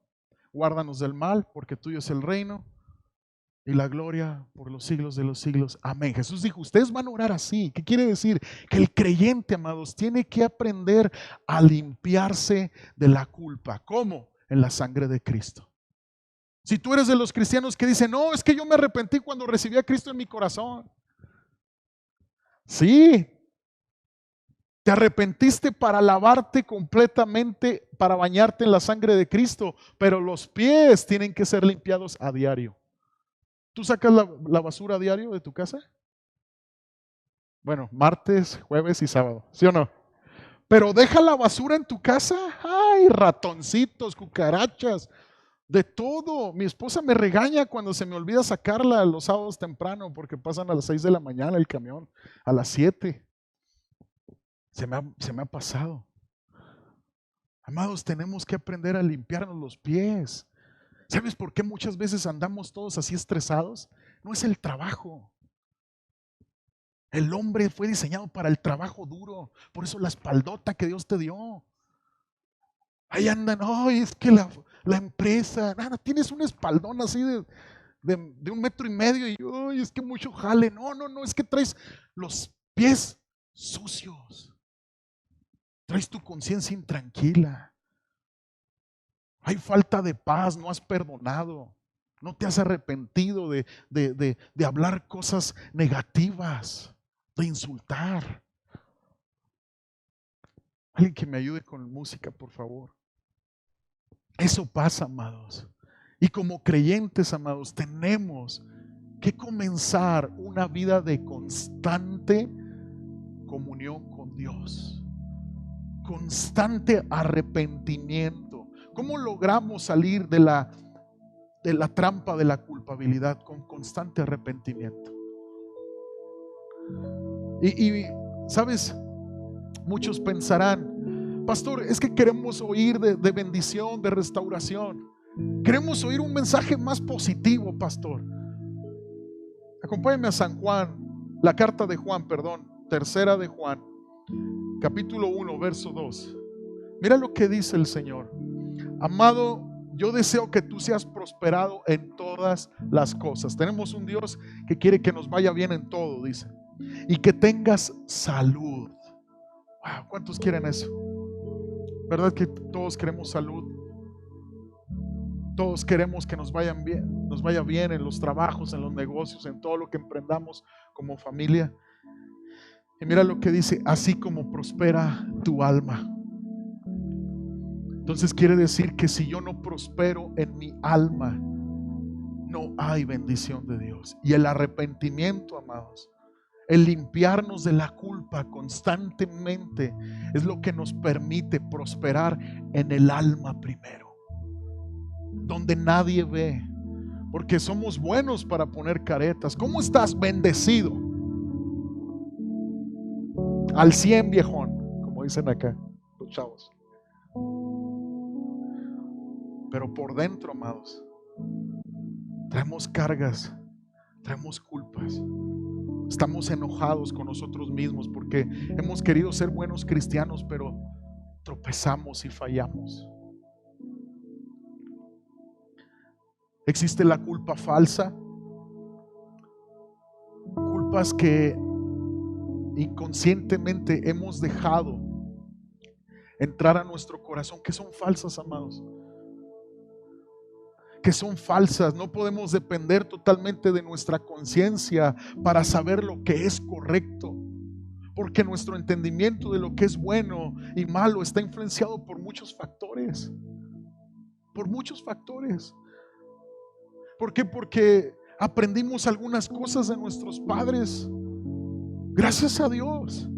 Speaker 1: guárdanos del mal, porque tuyo es el reino y la gloria por los siglos de los siglos. Amén. Jesús dijo, ustedes van a orar así. ¿Qué quiere decir? Que el creyente, amados, tiene que aprender a limpiarse de la culpa. ¿Cómo? En la sangre de Cristo. Si tú eres de los cristianos que dicen, no, es que yo me arrepentí cuando recibí a Cristo en mi corazón. Sí, te arrepentiste para lavarte completamente, para bañarte en la sangre de Cristo, pero los pies tienen que ser limpiados a diario. ¿Tú sacas la basura a diario de tu casa? Bueno, martes, jueves y sábado, ¿sí o no? Pero deja la basura en tu casa. Ay, ratoncitos, cucarachas, de todo. Mi esposa me regaña cuando se me olvida sacarla los sábados temprano, porque pasan a las 6 de la mañana el camión, a las 7. Se me ha pasado. Amados, tenemos que aprender a limpiarnos los pies. ¿Sabes por qué muchas veces andamos todos así estresados? No es el trabajo. El hombre fue diseñado para el trabajo duro. Por eso la espaldota que Dios te dio. Ahí andan, ay, es que la empresa, nada, tienes un espaldón así de 1,5 metros y ay, es que mucho jale. No, es que traes los pies sucios. Traes tu conciencia intranquila. Hay falta de paz, no has perdonado. No te has arrepentido de hablar cosas negativas, de insultar. Alguien que me ayude con música, por favor. Eso pasa, amados. Y como creyentes, amados, tenemos que comenzar una vida de constante comunión con Dios. Constante arrepentimiento. ¿Cómo logramos salir de la trampa de la culpabilidad? Con constante arrepentimiento. Y ¿sabes? Muchos pensarán, pastor, es que queremos oír de bendición, de restauración. Queremos oír un mensaje más positivo, pastor. Acompáñame a San Juan, la carta de Juan, tercera de Juan, capítulo 1, verso 2. Mira lo que dice el Señor. Amado, yo deseo que tú seas prosperado en todas las cosas. Tenemos un Dios que quiere que nos vaya bien en todo, dice. Y que tengas salud. Wow, ¿cuántos quieren eso? ¿Verdad que todos queremos salud? Todos queremos que nos vaya bien en los trabajos, en los negocios, en todo lo que emprendamos como familia. Y mira lo que dice, así como prospera tu alma. Entonces quiere decir que si yo no prospero en mi alma, no hay bendición de Dios. Y el arrepentimiento, amados, el limpiarnos de la culpa constantemente es lo que nos permite prosperar en el alma primero, donde nadie ve, porque somos buenos para poner caretas. ¿Cómo estás? Bendecido. Al 100, viejón, como dicen acá los chavos. Pero por dentro, amados, traemos cargas, traemos culpas. Estamos enojados con nosotros mismos porque hemos querido ser buenos cristianos, pero tropezamos y fallamos. Existe la culpa falsa, culpas que inconscientemente hemos dejado entrar a nuestro corazón, que son falsas, amados. Que son falsas. No podemos depender totalmente de nuestra conciencia para saber lo que es correcto, porque nuestro entendimiento de lo que es bueno y malo está influenciado por muchos factores. Por muchos factores. ¿Por qué? Porque aprendimos algunas cosas de nuestros padres. Gracias a Dios.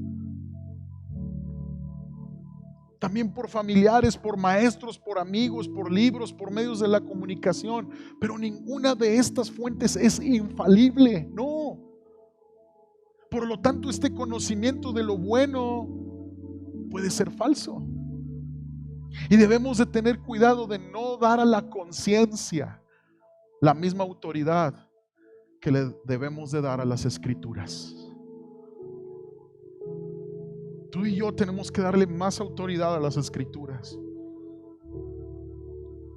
Speaker 1: También por familiares, por maestros, por amigos, por libros, por medios de la comunicación. Pero ninguna de estas fuentes es infalible. No. Por lo tanto, este conocimiento de lo bueno puede ser falso. Y debemos de tener cuidado de no dar a la conciencia la misma autoridad que le debemos de dar a las Escrituras. Tú y yo tenemos que darle más autoridad a las Escrituras.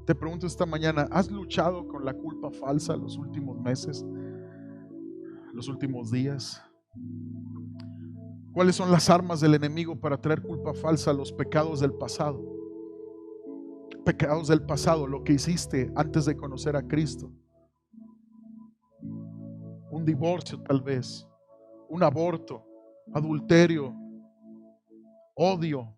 Speaker 1: Te pregunto esta mañana, ¿has luchado con la culpa falsa los últimos meses, los últimos días? ¿Cuáles son las armas del enemigo para traer culpa falsa a los pecados del pasado? Pecados del pasado, lo que hiciste antes de conocer a Cristo. Un divorcio tal vez, un aborto, adulterio, odio.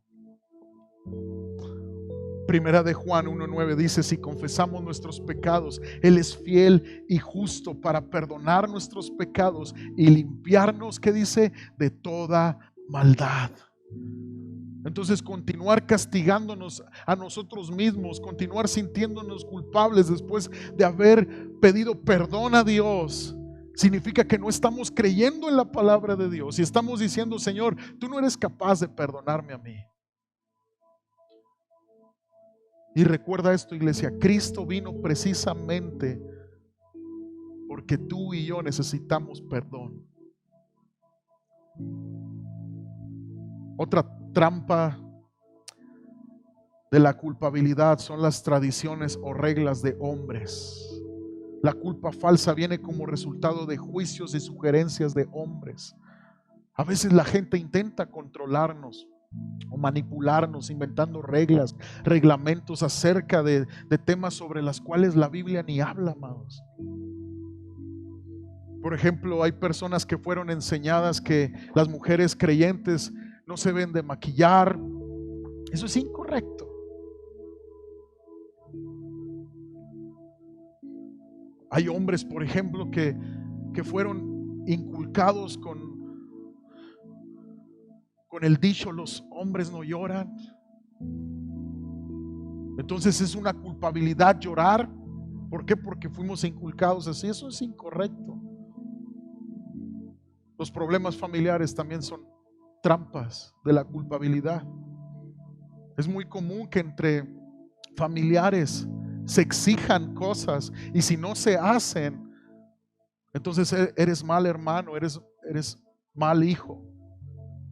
Speaker 1: Primera de Juan 1:9 dice: si confesamos nuestros pecados, Él es fiel y justo para perdonar nuestros pecados y limpiarnos, ¿qué dice? De toda maldad. Entonces, continuar castigándonos a nosotros mismos, continuar sintiéndonos culpables después de haber pedido perdón a Dios, significa que no estamos creyendo en la palabra de Dios y estamos diciendo: Señor, tú no eres capaz de perdonarme a mí. Y recuerda esto, iglesia, Cristo vino precisamente porque tú y yo necesitamos perdón. Otra trampa de la culpabilidad son las tradiciones o reglas de hombres. La culpa falsa viene como resultado de juicios y sugerencias de hombres. A veces la gente intenta controlarnos o manipularnos inventando reglas, reglamentos acerca de temas sobre los cuales la Biblia ni habla, amados. Por ejemplo, hay personas que fueron enseñadas que las mujeres creyentes no se deben de maquillar. Eso es incorrecto. Hay hombres, por ejemplo, que fueron inculcados con el dicho: los hombres no lloran. Entonces es una culpabilidad llorar. ¿Por qué? Porque fuimos inculcados así. Eso es incorrecto. Los problemas familiares también son trampas de la culpabilidad. Es muy común que entre familiares se exijan cosas y si no se hacen, entonces eres mal hermano, eres mal hijo.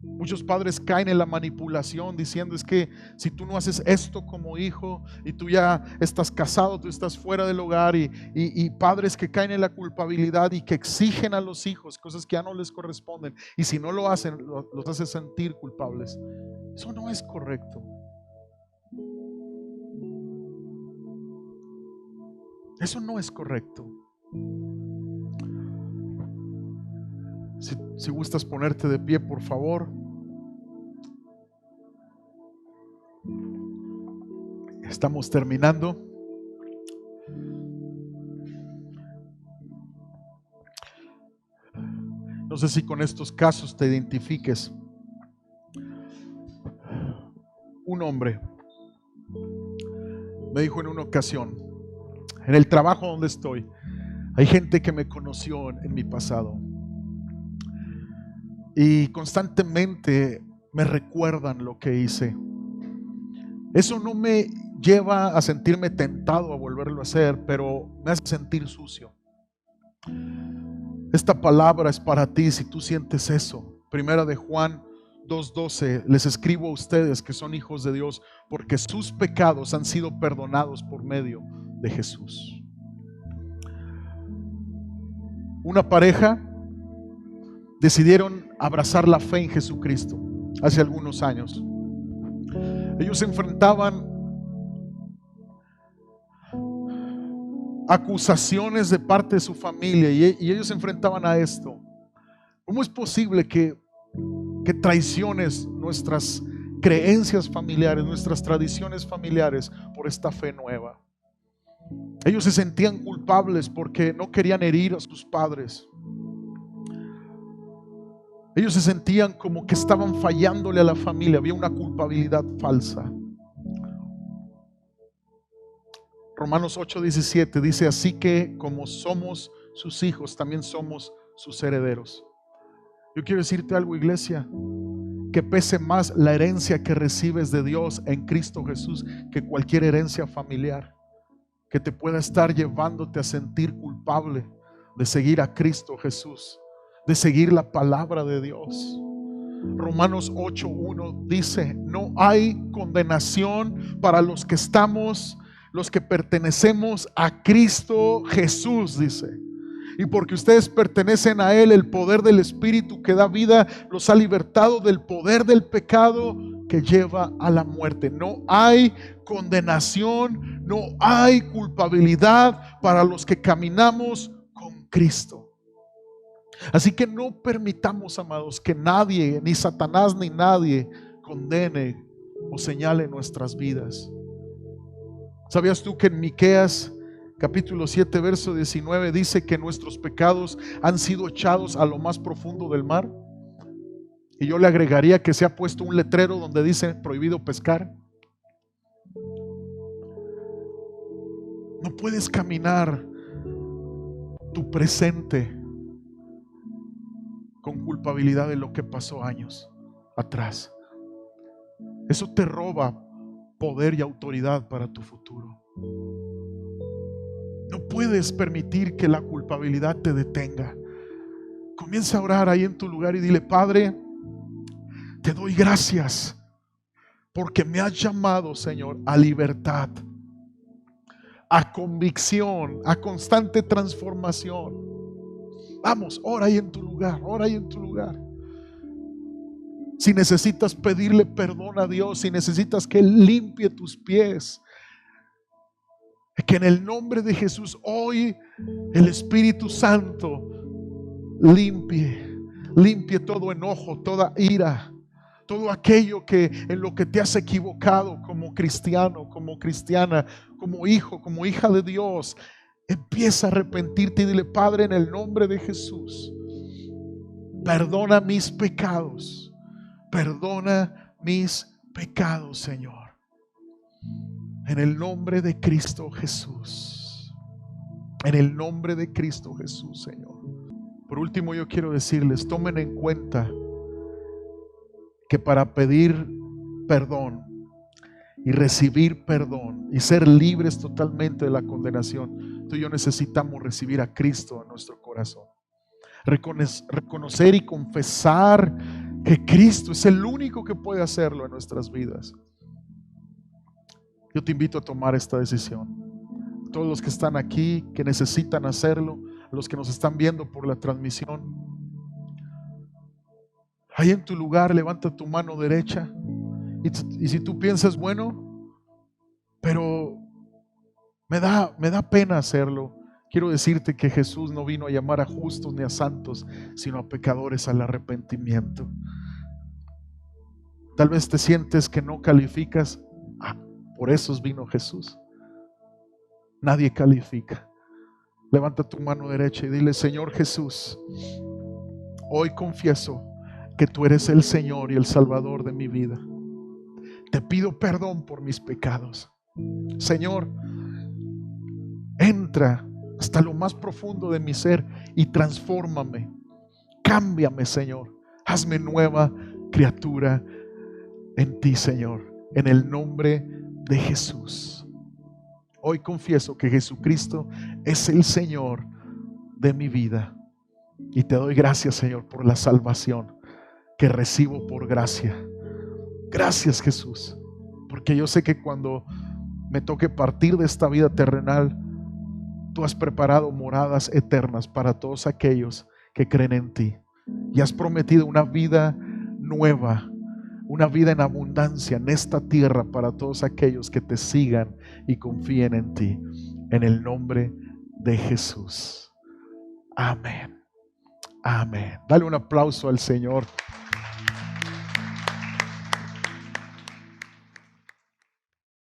Speaker 1: Muchos padres caen en la manipulación diciendo: es que si tú no haces esto como hijo y tú ya estás casado, tú estás fuera del hogar, y padres que caen en la culpabilidad y que exigen a los hijos cosas que ya no les corresponden, y si no lo hacen, los hace sentir culpables. Eso no es correcto. Eso no es correcto. Si gustas ponerte de pie, por favor. Estamos terminando. No sé si con estos casos te identifiques. Un hombre me dijo en una ocasión: en el trabajo donde estoy, hay gente que me conoció en mi pasado y constantemente me recuerdan lo que hice. Eso no me lleva a sentirme tentado a volverlo a hacer, pero me hace sentir sucio. Esta palabra es para ti si tú sientes eso. Primera de Juan 2:12: les escribo a ustedes que son hijos de Dios, porque sus pecados han sido perdonados por medio de Jesús. Una pareja decidieron abrazar la fe en Jesucristo hace algunos años. Ellos se enfrentaban acusaciones de parte de su familia y ellos se enfrentaban a esto: ¿cómo es posible que traiciones nuestras creencias familiares, nuestras tradiciones familiares por esta fe nueva? Ellos se sentían culpables porque no querían herir a sus padres. Ellos se sentían como que estaban fallándole a la familia. Había una culpabilidad falsa. Romanos 8:17 dice: así que como somos sus hijos, también somos sus herederos. Yo quiero decirte algo, iglesia, que pese más la herencia que recibes de Dios en Cristo Jesús que cualquier herencia familiar que te pueda estar llevándote a sentir culpable de seguir a Cristo Jesús, de seguir la palabra de Dios. Romanos 8:1 dice: no hay condenación para los que pertenecemos a Cristo Jesús, dice. Y porque ustedes pertenecen a Él, el poder del Espíritu que da vida los ha libertado del poder del pecado que lleva a la muerte. No hay condenación, no hay culpabilidad para los que caminamos con Cristo. Así que no permitamos, amados, que nadie, ni Satanás ni nadie, condene o señale nuestras vidas. ¿Sabías tú que en Miqueas capítulo 7 verso 19 dice que nuestros pecados han sido echados a lo más profundo del mar? Y yo le agregaría que se ha puesto un letrero donde dice prohibido pescar. No puedes caminar tu presente con culpabilidad de lo que pasó años atrás. Eso te roba poder y autoridad para tu futuro. No puedes permitir que la culpabilidad te detenga. Comienza a orar ahí en tu lugar y dile: Padre, te doy gracias porque me has llamado, Señor, a libertad, a convicción, a constante transformación. Vamos, ora ahí en tu lugar, ora ahí en tu lugar. Si necesitas pedirle perdón a Dios, si necesitas que Él limpie tus pies, que en el nombre de Jesús hoy el Espíritu Santo limpie todo enojo, toda ira, todo aquello que en lo que te has equivocado como cristiano, como cristiana, como hijo, como hija de Dios. Empieza a arrepentirte y dile: Padre, en el nombre de Jesús, perdona mis pecados. Perdona mis pecados, Señor. En el nombre de Cristo Jesús. En el nombre de Cristo Jesús, Señor. Por último, yo quiero decirles: tomen en cuenta que para pedir perdón y recibir perdón y ser libres totalmente de la condenación, tú y yo necesitamos recibir a Cristo en nuestro corazón. Reconocer y confesar que Cristo es el único que puede hacerlo en nuestras vidas. Yo te invito a tomar esta decisión. Todos los que están aquí, que necesitan hacerlo, los que nos están viendo por la transmisión, ahí en tu lugar, levanta tu mano derecha. Y si tú piensas: bueno, pero me da pena hacerlo, quiero decirte que Jesús no vino a llamar a justos ni a santos, sino a pecadores al arrepentimiento. Tal vez te sientes que no calificas. Por eso vino Jesús. Nadie califica. Levanta tu mano derecha y dile: Señor Jesús, hoy confieso que tú eres el Señor y el Salvador de mi vida. Te pido perdón por mis pecados. Señor, entra hasta lo más profundo de mi ser y transfórmame. Cámbiame, Señor. Hazme nueva criatura en ti, Señor. En el nombre de Jesús. Hoy confieso que Jesucristo es el Señor de mi vida. Y te doy gracias, Señor, por la salvación que recibo por gracia. Gracias, Jesús, porque yo sé que cuando me toque partir de esta vida terrenal, tú has preparado moradas eternas para todos aquellos que creen en ti. Y has prometido una vida nueva, una vida en abundancia en esta tierra para todos aquellos que te sigan y confíen en ti. En el nombre de Jesús. Amén. Amén. Dale un aplauso al Señor.